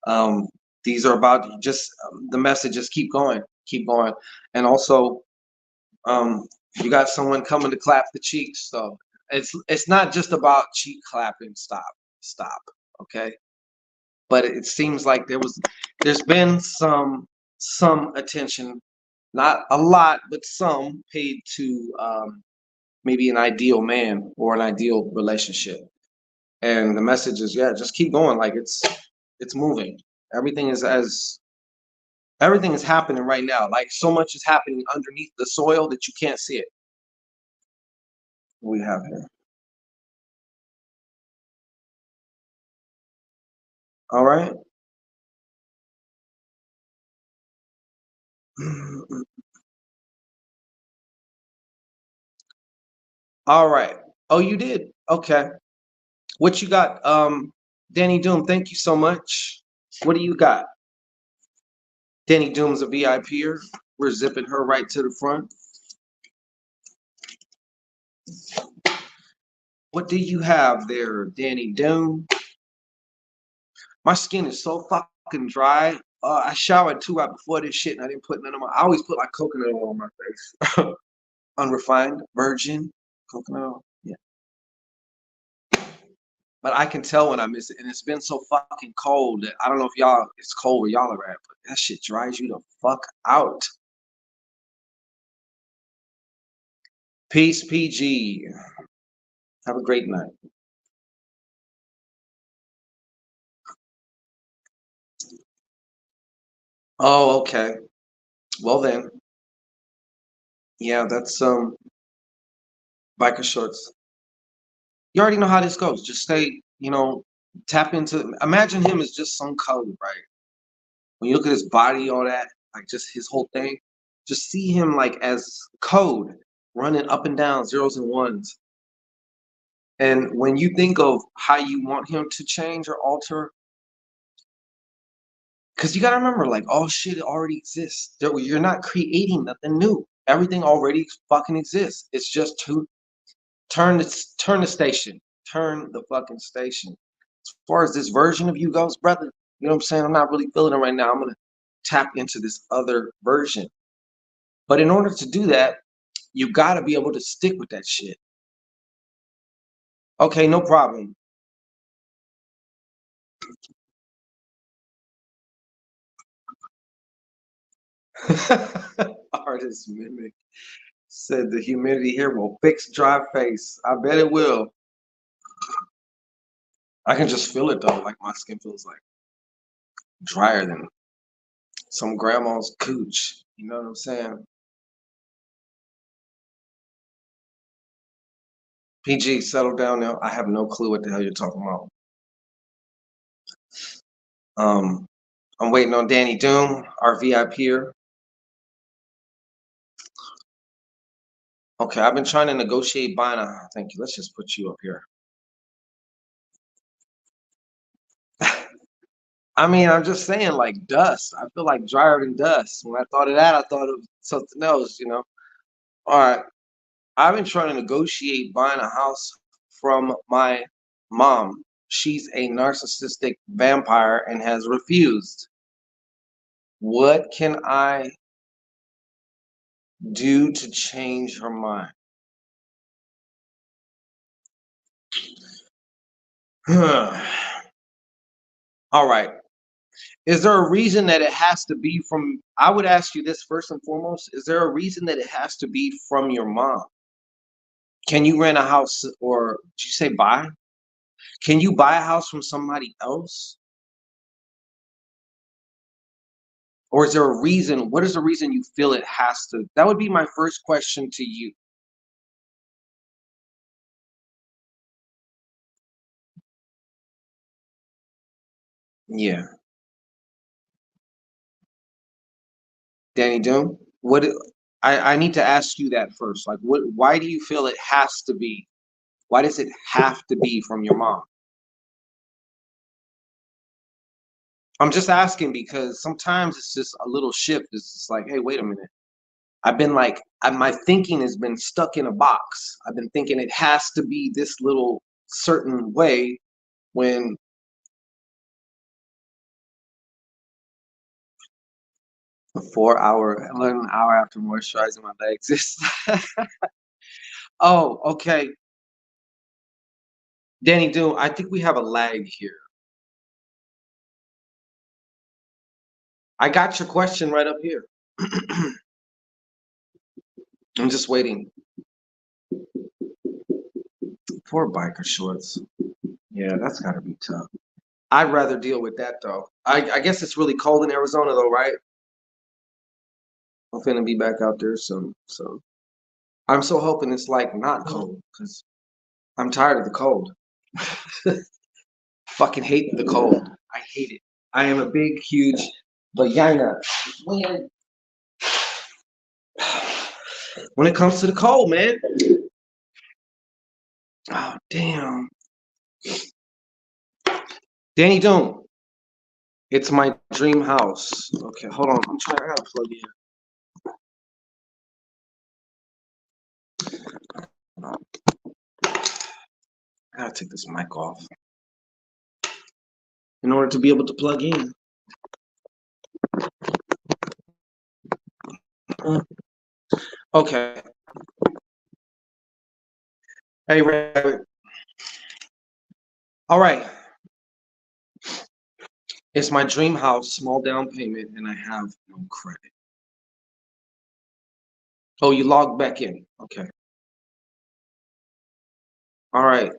Um, these are about just the messages. Keep going, and also you got someone coming to clap the cheeks. So it's not just about cheek clapping. Stop. Okay, but it seems like there's been some attention, not a lot, but some paid to maybe an ideal man or an ideal relationship. And the message is, yeah, just keep going. Like it's moving. Everything is as everything is happening right now. Like so much is happening underneath the soil that you can't see it. We have here. All right. All right. Oh, you did. Okay. What you got? Danny Doom, thank you so much. What do you got? Danny Doom's a VIPer. We're zipping her right to the front. What do you have there, Danny Doom? My skin is so fucking dry. I showered 2 hours before this shit, and I didn't put none of my. I always put like coconut oil on my face, unrefined, virgin coconut oil. Yeah, but I can tell when I miss it, and it's been so fucking cold that I don't know if y'all it's cold where y'all are at, but that shit dries you the fuck out. Peace, PG. Have a great night. Oh, okay. Well then, yeah, that's biker shorts. You already know how this goes. Just stay, tap into. Imagine him as just some code, right? When you look at his body, all that, like just his whole thing, just see him like as code running up and down, zeros and ones. And when you think of how you want him to change or alter, because you got to remember, like, all shit already exists. You're not creating nothing new. Everything already fucking exists. It's just to turn the station, turn the fucking station. As far as this version of you goes, brother, you know what I'm saying? I'm not really feeling it right now. I'm gonna tap into this other version. But in order to do that, you got to be able to stick with that shit. Okay, no problem. Artist mimic said the humidity here will fix dry face. I bet it will. I can just feel it though. Like my skin feels like drier than some grandma's cooch. You know what I'm saying? PG, settle down now. I have no clue what the hell you're talking about. Um, I'm waiting on Danny Doom, our VIP here. Okay, I've been trying to negotiate buying a. Thank you. Let's just put you up here. I mean, I'm just saying, like dust. I feel like drier than dust. When I thought of that, I thought of something else. All right. I've been trying to negotiate buying a house from my mom. She's a narcissistic vampire and has refused. What can I do to change her mind? All right. Is there a reason that it has to be from? I would ask you this first and foremost. Is there a reason that it has to be from your mom? Can you rent a house or did you say buy? Can you buy a house from somebody else? Or is there a reason? What is the reason you feel it has to? That would be my first question to you. Yeah. Danny Doom, what I need to ask you that first. Like why do you feel it has to be? Why does it have to be from your mom? I'm just asking because sometimes it's just a little shift. It's just like, hey, wait a minute. I've been like, my thinking has been stuck in a box. I've been thinking it has to be this little certain way when a 4 hour, 11 hour after moisturizing my legs. Oh, okay. Danny Doom, I think we have a lag here. I got your question right up here. I'm just waiting. Poor biker shorts. Yeah, that's gotta be tough. I'd rather deal with that though. I guess it's really cold in Arizona though, right? I'm finna be back out there soon. So I'm so hoping it's like not cold because I'm tired of the cold. Fucking hate the cold. I hate it. I am a big, huge vagina. When when it comes to the cold, man. Oh damn. Danny Doom. It's my dream house. Okay, hold on. I'm trying to plug in. I gotta take this mic off in order to be able to plug in. Okay. Hey, Rabbit. All right. It's my dream house, small down payment, and I have no credit. Oh, you logged back in. Okay. All right.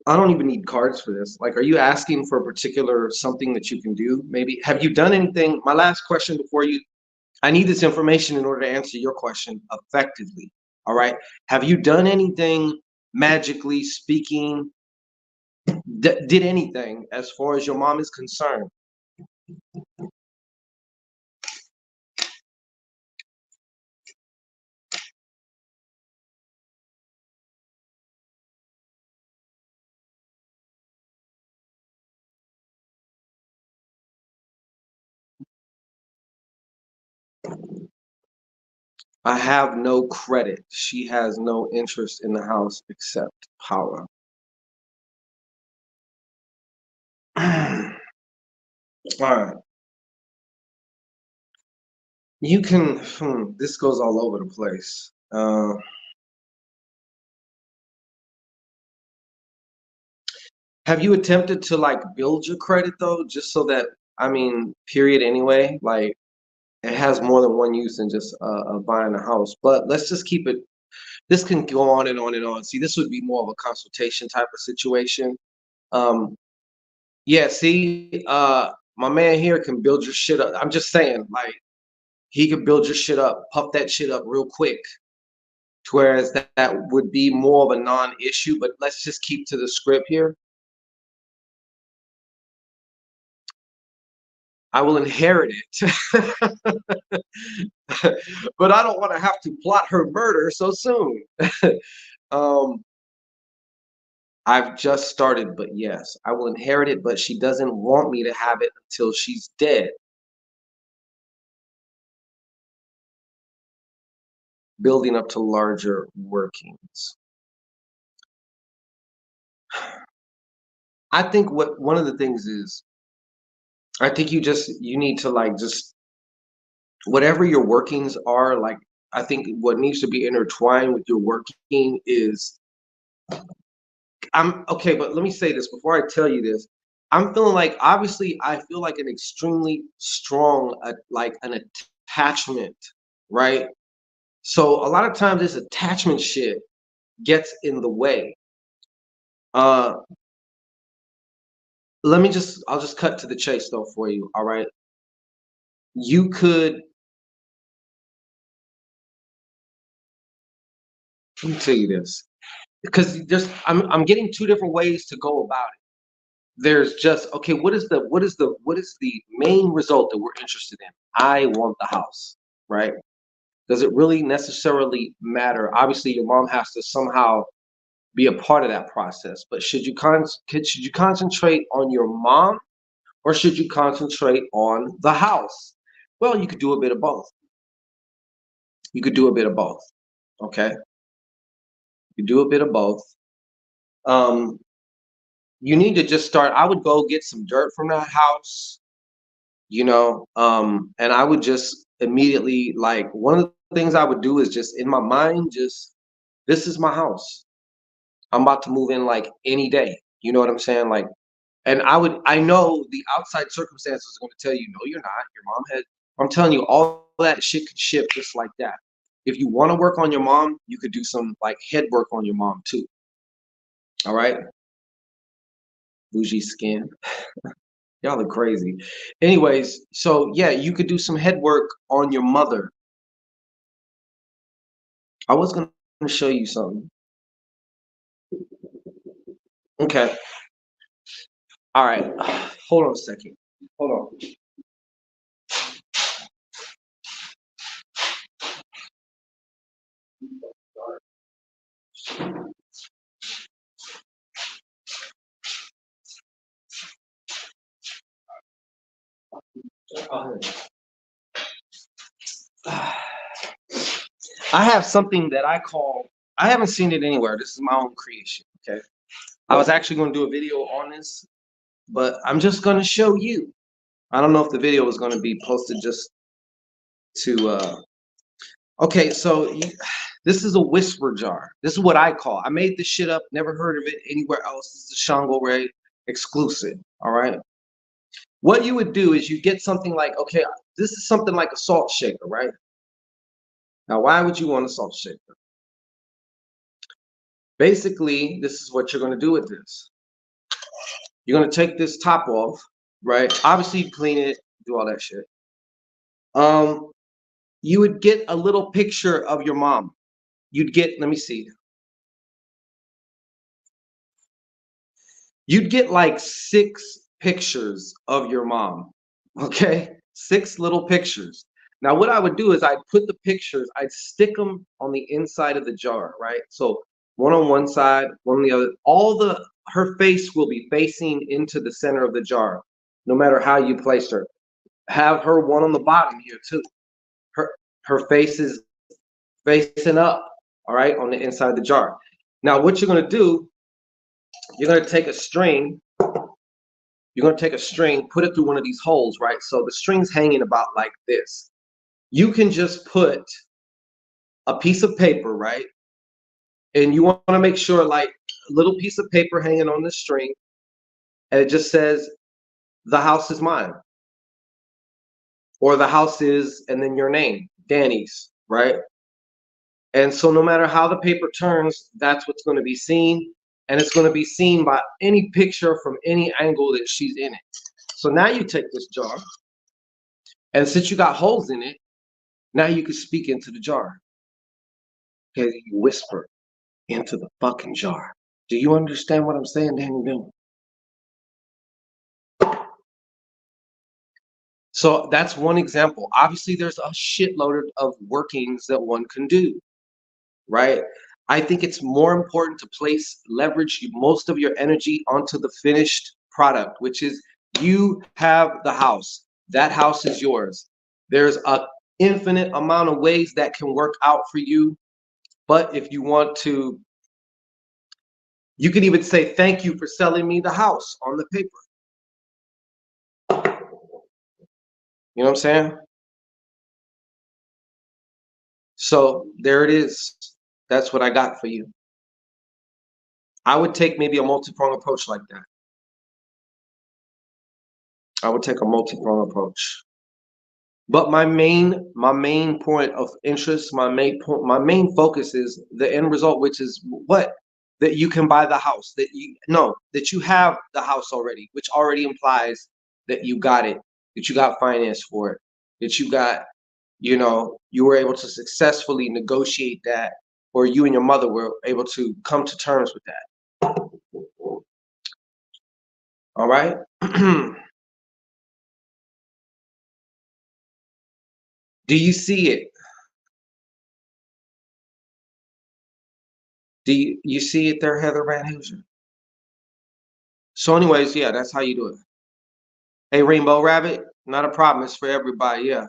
I don't even need cards for this. Like, are you asking for a particular something that you can do? Maybe have you done anything? My last question before you, I need this information in order to answer your question effectively. All right. Have you done anything magically speaking? Did anything as far as your mom is concerned? I have no credit. She has no interest in the house except power. All right. You can, this goes all over the place. Have you attempted to like build your credit though, just so that, I mean, period anyway, like it has more than one use than just buying a house. But let's just keep it, this can go on and on and on. See, this would be more of a consultation type of situation. Um, yeah, see, my man here can build your shit up. I'm just saying, like, he could build your shit up, puff that shit up real quick. Whereas that would be more of a non-issue, but let's just keep to the script here. I will inherit it. But I don't want to have to plot her murder so soon. um, I've just started, but yes, I will inherit it, but she doesn't want me to have it until she's dead, building up to larger workings. I think what one of the things is, I think you need to like just whatever your workings are, like I think what needs to be intertwined with your working is I'm okay, but let me say this before I tell you this. I'm feeling like obviously I feel like an extremely strong like an attachment, right? So a lot of times this attachment shit gets in the way. Uh I'll just cut to the chase though for you, all right? You could let me tell you this. because I'm getting two different ways to go about it. There's just, okay, what is the main result that we're interested in? I want the house, right? Does it really necessarily matter? Obviously, your mom has to somehow be a part of that process, but should you concentrate on your mom, or should you concentrate on the house? Well, you could do a bit of both. You could do a bit of both. Okay, you do a bit of both. Um, you need to just start. I would go get some dirt from that house, and I would just immediately, like, one of the things I would do is just in my mind, just, this is my house. I'm about to move in like any day. You know what I'm saying? Like, and I know the outside circumstances are going to tell you, no, you're not. Your mom had, I'm telling you, all that shit could shift just like that. If you want to work on your mom, you could do some like head work on your mom too. All right. Bougie skin. Y'all are crazy. Anyways, so yeah, you could do some head work on your mother. I was going to show you something. Okay. All right. Hold on a second. Hold on. I have something that I call, I haven't seen it anywhere. This is my own creation. Okay. I was actually going to do a video on this, but I'm just going to show you. I don't know if the video is going to be posted just to, okay, so this is a whisper jar. This is what I call. I made this shit up, never heard of it anywhere else. This is a Shango Ray exclusive. All right. What you would do is you get something like, okay, this is something like a salt shaker, right? Now, why would you want a salt shaker? Basically, this is what you're going to do with this. You're going to take this top off, right? Obviously, clean it, do all that shit. You would get a little picture of your mom. You'd get, let me see. You'd get like 6 pictures of your mom. Okay? 6 little pictures. Now, what I would do is I'd put the pictures, I'd stick them on the inside of the jar, right? So one on one side, one on the other. Her face will be facing into the center of the jar, no matter how you place her. Have her one on the bottom here too. Her her face is facing up, all right, on the inside of the jar. Now, what you're gonna do, you're gonna take a string, put it through one of these holes, right? So the string's hanging about like this. You can just put a piece of paper, right? And you want to make sure, like, a little piece of paper hanging on the string, and it just says, the house is mine. Or the house is, and then your name, Danny's, right? And so no matter how the paper turns, that's what's going to be seen. And it's going to be seen by any picture from any angle that she's in it. So now you take this jar, and since you got holes in it, now you can speak into the jar. Okay, you whisper into the fucking jar. Do you understand what I'm saying, Danny Bill? So that's one example. Obviously, there's a shitload of workings that one can do, right? I think it's more important to leverage most of your energy onto the finished product, which is, you have the house. That house is yours. There's a infinite amount of ways that can work out for you. But if you want to, you can even say, thank you for selling me the house on the paper. You know what I'm saying? So there it is. That's what I got for you. I would take maybe a multi-pronged approach like that. I would take a multi-pronged approach. But my main point of interest, my main focus is the end result, which is what? That you can buy the house. That you have the house already, which already implies that you got it, that you got finance for it, that you got, you were able to successfully negotiate that or you and your mother were able to come to terms with that. All right. Do you see it? Do you see it there, Heather Van Hooser? So, anyways, yeah, that's how you do it. Hey, Rainbow Rabbit, not a problem. It's for everybody. Yeah,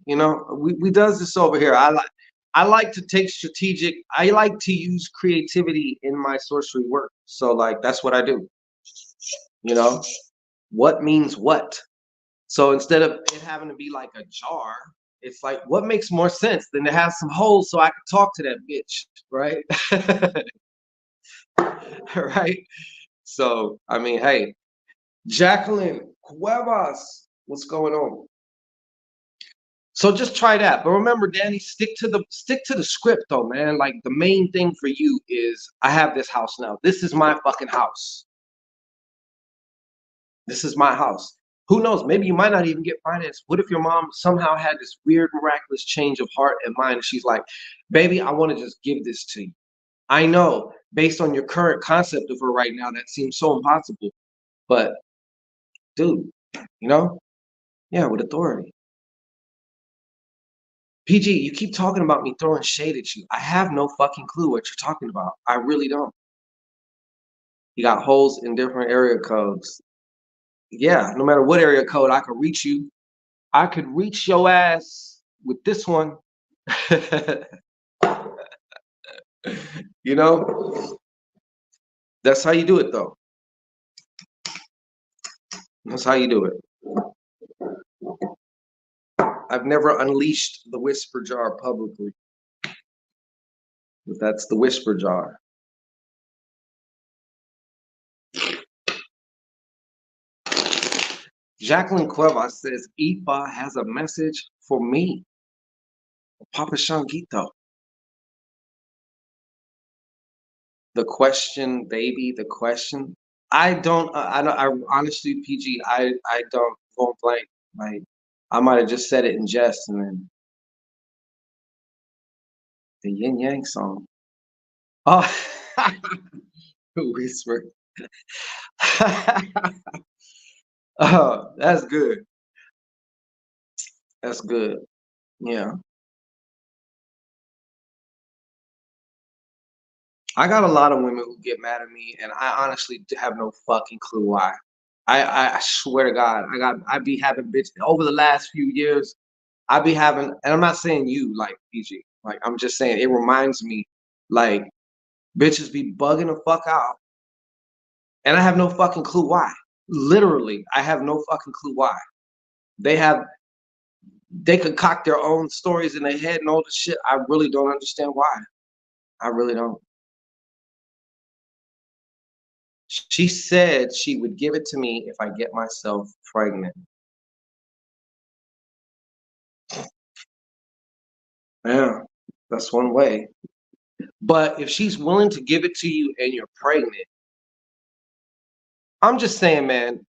you know, we does this over here. I like to take strategic. I like to use creativity in my sorcery work. So, like, that's what I do. You know, what means what? So instead of it having to be like a jar, it's like what makes more sense than to have some holes so I can talk to that bitch, right? Right. So I mean, hey, Jacqueline Cuevas, what's going on? So just try that. But remember, Danny, stick to the script though, man. Like the main thing for you is I have this house now. This is my fucking house. This is my house. Who knows? Maybe you might not even get financed. What if your mom somehow had this weird, miraculous change of heart and mind? And she's like, baby, I want to just give this to you. I know based on your current concept of her right now, that seems so impossible. But dude, you know, yeah, with authority. PG, you keep talking about me throwing shade at you. I have no fucking clue what you're talking about. I really don't. You got holes in different area codes. Yeah, no matter what area code, I could reach you. I could reach your ass with this one. You know, that's how you do it, though. That's how you do it. I've never unleashed the whisper jar publicly, but that's the whisper jar. Jacqueline Cuevas says, Ifa has a message for me. Papa Shanguito. The question, baby, the question. I don't, I honestly, PG, I don't go blank. Like, I might have just said it in jest and then the yin yang song. Oh, whisper. Oh, that's good. That's good. Yeah. I got a lot of women who get mad at me, and I honestly have no fucking clue why. I swear to God, I be having bitches over the last few years. I be having, and I'm not saying you like PG, like I'm just saying it reminds me, like bitches be bugging the fuck out, and I have no fucking clue why. Literally, I have no fucking clue why. They have, they concoct their own stories in their head and all the shit. I really don't understand why. I really don't. She said she would give it to me if I get myself pregnant. Yeah, that's one way. But if she's willing to give it to you and you're pregnant, I'm just saying, man,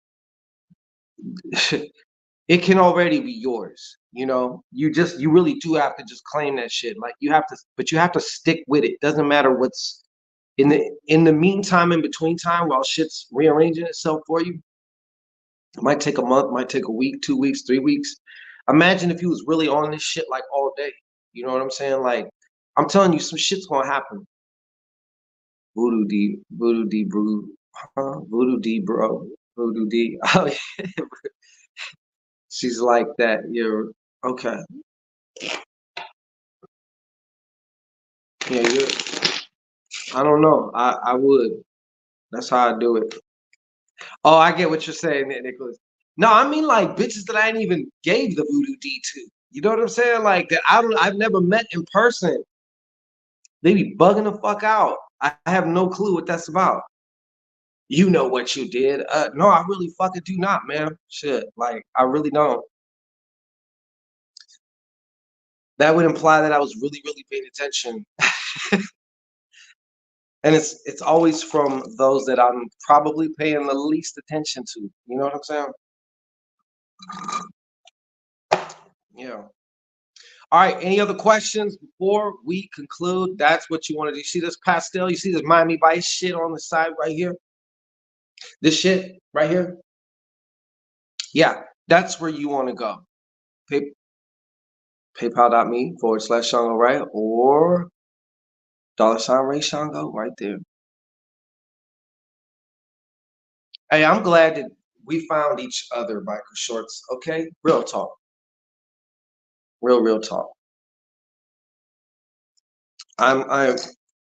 it can already be yours. You know, you really do have to just claim that shit. Like you have to, but you have to stick with it. Doesn't matter what's in the meantime, in between time, while shit's rearranging itself for you. It might take a month, might take a week, 2 weeks, 3 weeks. Imagine if you was really on this shit like all day. You know what I'm saying? Like, I'm telling you, some shit's gonna happen. Voodoo D, bro, huh? Voodoo D, bro, Voodoo D. Oh, yeah. She's like that. You're okay. Yeah, you. I don't know. I would. That's how I do it. Oh, I get what you're saying, Nicholas. No, I mean like bitches that I ain't even gave the voodoo D to. You know what I'm saying? Like that I've never met in person. They be bugging the fuck out. I have no clue what that's about. You know what you did. No, I really fucking do not, man. Shit. Like I really don't. That would imply that I was really, really paying attention. And it's always from those that I'm probably paying the least attention to. You know what I'm saying? Yeah. All right, any other questions before we conclude? That's what you want to do. You see this pastel? You see this Miami Vice shit on the side right here? This shit right here? Yeah, that's where you want to go. Pay, PayPal.me/Shango, right? Or $Ray Shango right there. Hey, I'm glad that we found each other, biker shorts. Okay, real talk, real talk. I'm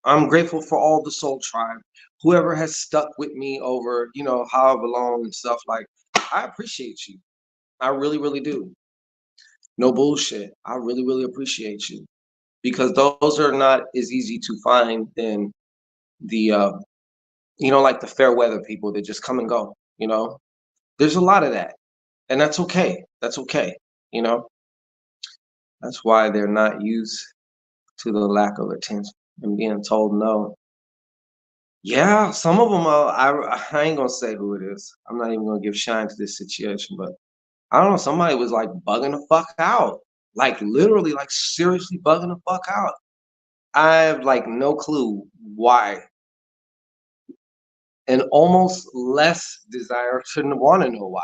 I'm grateful for all the Soul Tribe, whoever has stuck with me over however long and stuff. Like, I appreciate you. I really do. No bullshit. I really appreciate you because those are not as easy to find than the like the fair weather people that just come and go. There's a lot of that, and that's okay. That's okay. You know, that's why they're not used to the lack of attention and being told no. Yeah, some of them. I ain't gonna say who it is. I'm not even gonna give shine to this situation, but I don't know. Somebody was like bugging the fuck out, like literally, like seriously bugging the fuck out. I have like no clue why, and almost less desire to want to know why.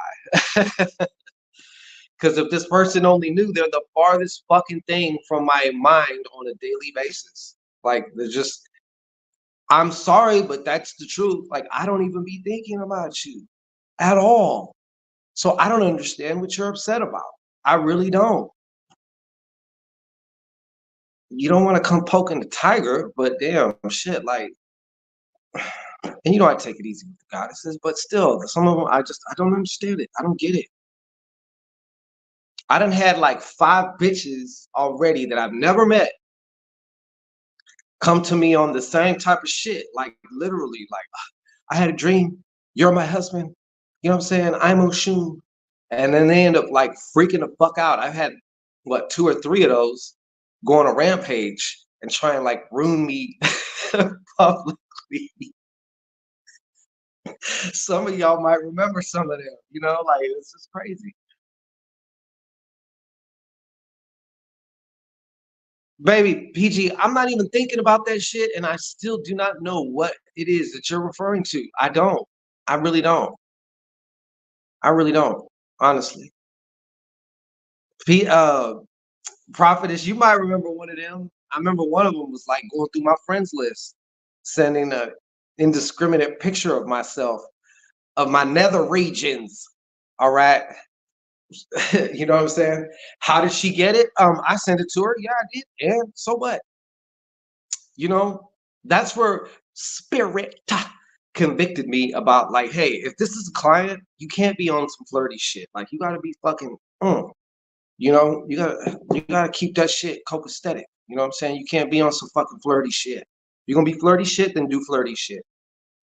Because if this person only knew, they're the farthest fucking thing from my mind on a daily basis. Like, they're just, I'm sorry, but that's the truth. Like, I don't even be thinking about you at all. So I don't understand what you're upset about. I really don't. You don't want to come poking the tiger, but damn shit, like, and I take it easy with the goddesses, but still, some of them I don't understand it. I don't get it. I done had like 5 bitches already that I've never met come to me on the same type of shit. Like, literally, like, I had a dream, you're my husband. You know what I'm saying? I'm Oshun. And then they end up like freaking the fuck out. I've had what 2 or 3 of those go on a rampage and try and like ruin me publicly. Some of y'all might remember some of them, like it's just crazy. Baby, PG, I'm not even thinking about that shit, and I still do not know what it is that you're referring to. I don't. I really don't. I really don't, honestly. Prophetess, you might remember one of them. I remember one of them was like going through my friends list, sending a indiscriminate picture of myself, of my nether regions. All right. You know what I'm saying? How did she get it? I sent it to her. Yeah, I did. And so what? You know, that's where spirit convicted me about like, hey, if this is a client, you can't be on some flirty shit. Like, you gotta be fucking you gotta keep that shit copacetic. You know what I'm saying? You can't be on some fucking flirty shit. You're gonna be flirty shit, then do flirty shit.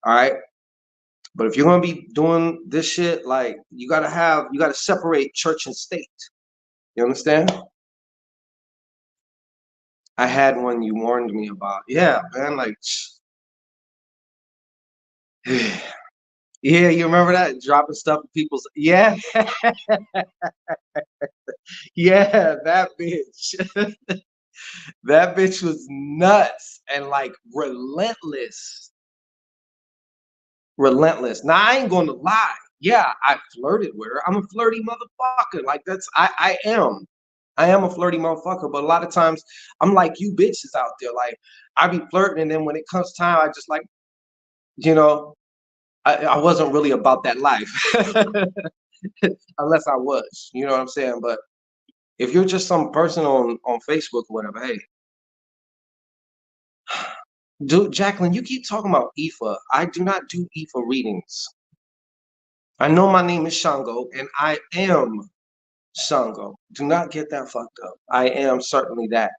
All right. But if you're gonna be doing this shit, like you gotta separate church and state. You understand? I had one you warned me about. Yeah, man, like yeah, you remember that? Dropping stuff in people's yeah, yeah, that bitch. That bitch was nuts and like relentless. Relentless. Now I ain't gonna lie. Yeah, I flirted with her. I'm a flirty motherfucker. Like that's I am. I am a flirty motherfucker, but a lot of times I'm like you bitches out there. Like I be flirting, and then when it comes time, I just like, you know, I wasn't really about that life. Unless I was, you know what I'm saying? But if you're just some person on Facebook or whatever, hey, dude, Jacqueline, you keep talking about Ifa. I do not do Ifa readings. I know my name is Shango, and I am Shango. Do not get that fucked up. I am certainly that.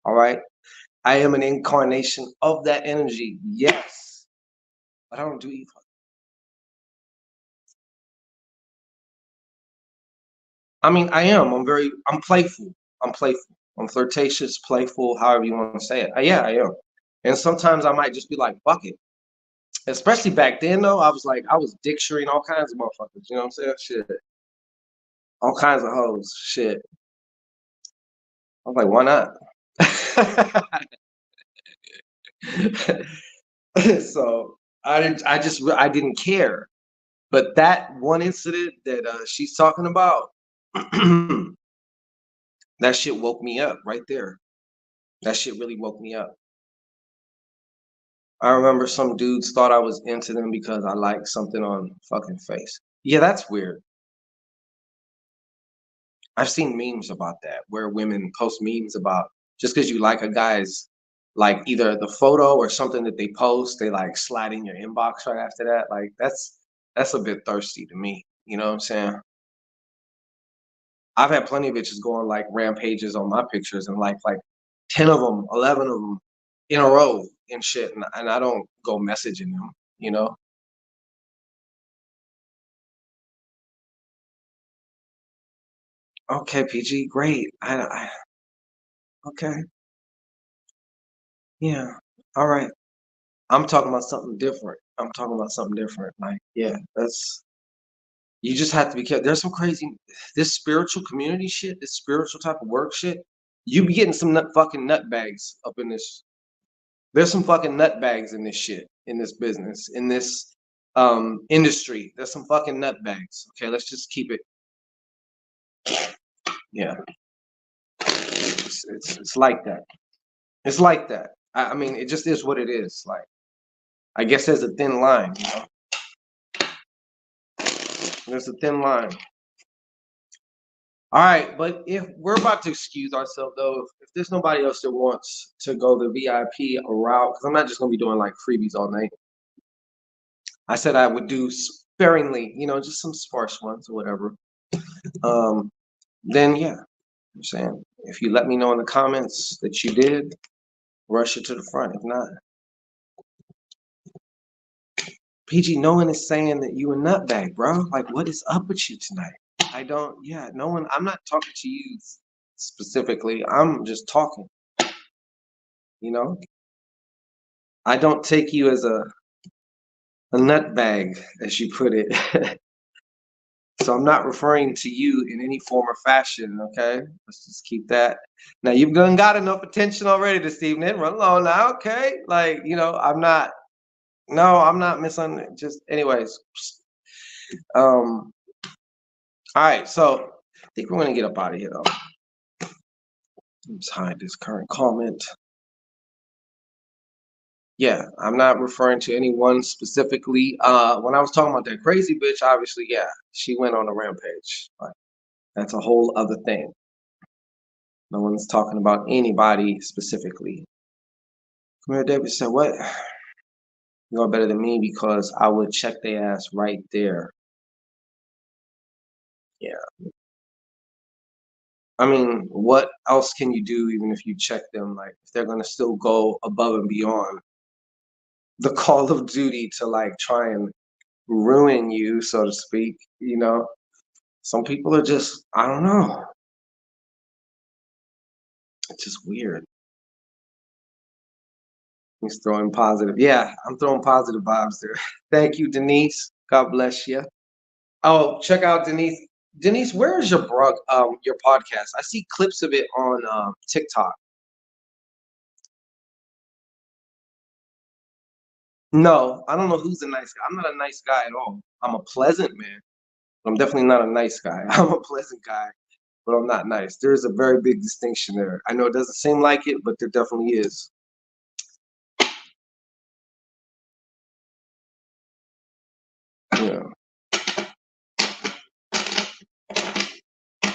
All right. I am an incarnation of that energy. Yes. But I don't do Ifa. I mean, I am. I'm playful. I'm playful. I'm flirtatious, playful, however you want to say it. Yeah, I am. And sometimes I might just be like, fuck it. Especially back then, though, I was dictionary all kinds of motherfuckers. You know what I'm saying? Shit. All kinds of hoes. Shit. I was like, why not? So I didn't care. But that one incident that she's talking about, that shit woke me up right there. That shit really woke me up. I remember some dudes thought I was into them because I liked something on fucking face. Yeah, that's weird. I've seen memes about that where women post memes about just because you like a guy's like either the photo or something that they post, they like slide in your inbox right after that. Like that's a bit thirsty to me. You know what I'm saying? I've had plenty of bitches go on like rampages on my pictures and like 10 of them, 11 of them in a row and shit. And I don't go messaging them, you know? Okay, PG, great. Okay, yeah, all right. I'm talking about something different. I'm talking about something different. Like, yeah, that's you just have to be careful. There's some crazy this spiritual community shit, this spiritual type of work shit. You be getting some fucking nut bags up in this. There's some fucking nut bags in this shit, in this business, in this industry. There's some fucking nut bags. Okay, let's just keep it. Yeah, it's like that. It's like that. I mean, it just is what it is. Like, I guess there's a thin line. You know, there's a thin line. All right, but if we're about to excuse ourselves though, if there's nobody else that wants to go the VIP route, because I'm not just gonna be doing like freebies all night. I said I would do sparingly, you know, just some sparse ones or whatever. Um, then yeah, I'm saying if you let me know in the comments that you did, rush it to the front. If not, PG, no one is saying that you a nutbag, bro. Like, what is up with you tonight? I don't. Yeah, no one. I'm not talking to you specifically. I'm just talking. You know, I don't take you as a nutbag, as you put it. So I'm not referring to you in any form or fashion. Okay, let's just keep that. Now you've done got enough attention already this evening. Run along now, okay? Like you know, I'm not. No, I'm not misunderstanding. Just anyways. Um. All right, so I think we're gonna get up out of here though. Let's hide this current comment. Yeah, I'm not referring to anyone specifically. When I was talking about that crazy bitch, obviously, yeah, she went on a rampage. Like, that's a whole other thing. No one's talking about anybody specifically. Camille Davis said, "What? You are better than me because I would check their ass right there." Yeah, I mean, what else can you do even if you check them? Like, if they're gonna still go above and beyond the call of duty to like try and ruin you, so to speak, you know? Some people are just, I don't know. It's just weird. He's throwing positive. Yeah, I'm throwing positive vibes there. Thank you, Denise. God bless you. Oh, check out Denise. Denise, where is your podcast? I see clips of it on TikTok. No, I don't know who's a nice guy. I'm not a nice guy at all. I'm a pleasant man, but I'm definitely not a nice guy. I'm a pleasant guy, but I'm not nice. There's a very big distinction there. I know it doesn't seem like it, but there definitely is. Yeah.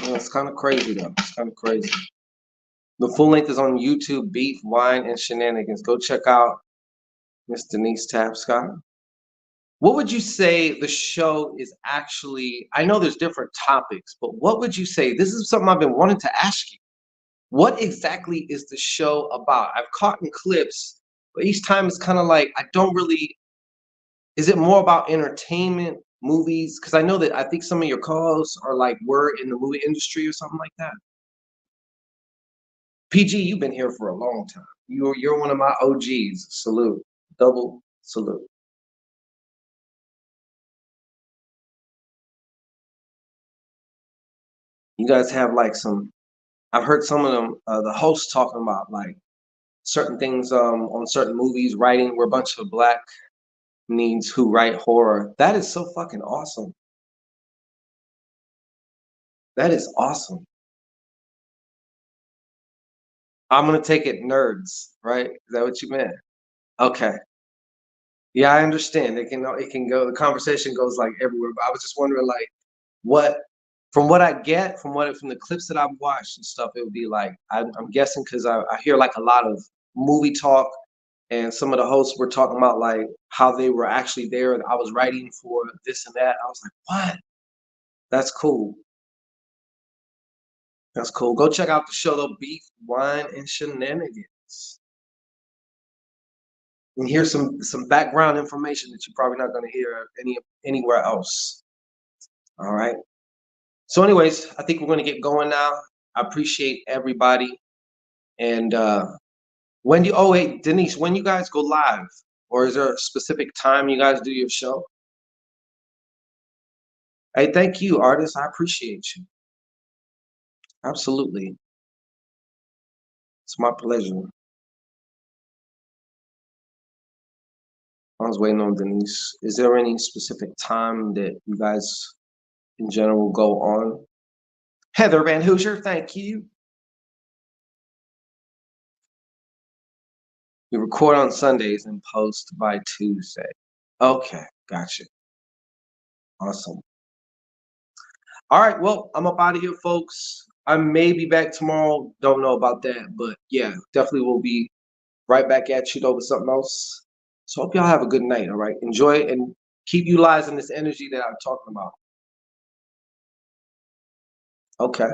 Yeah, it's kind of crazy though. It's kind of crazy. The full length is on YouTube, Beef, Wine, and Shenanigans. Go check out Miss Denise Tapscott. What would you say the show is actually? I know there's different topics, but what would you say? This is something I've been wanting to ask you. What exactly is the show about? I've caught in clips, but each time it's kind of like I don't really. Is it more about entertainment, movies? Because I know that I think some of your calls are like were in the movie industry or something like that. PG, you've been here for a long time. You're one of my OGs. Salute, double salute. You guys have like some I've heard some of them, the hosts talking about like certain things on certain movies, writing. We're a bunch of black needs who write horror. That is so fucking awesome. That is awesome. I'm gonna take it nerds, right? Is that what you meant? Okay. Yeah, I understand. It can go. The conversation goes like everywhere. But I was just wondering, like, what from what I get from the clips that I've watched and stuff, it would be like I'm guessing because I hear like a lot of movie talk, and some of the hosts were talking about like how they were actually there. And I was writing for this and that. I was like, what? That's cool. That's cool. Go check out the show though, Beef, Wine, and Shenanigans. And here's some background information that you're probably not going to hear anywhere else. All right. So, anyways, I think we're going to get going now. I appreciate everybody. And when you oh wait, Denise, when you guys go live, or is there a specific time you guys do your show? Hey, thank you, artists. I appreciate you. Absolutely. It's my pleasure. I was waiting on Denise. Is there any specific time that you guys in general go on? Heather Van Hoosier, thank you. You record on Sundays and post by Tuesday. Okay, gotcha. Awesome. All right, well, I'm up out of here, folks. I may be back tomorrow. Don't know about that, but yeah, definitely will be right back at you though with something else. So hope y'all have a good night. All right, enjoy it and keep utilizing this energy that I'm talking about. Okay.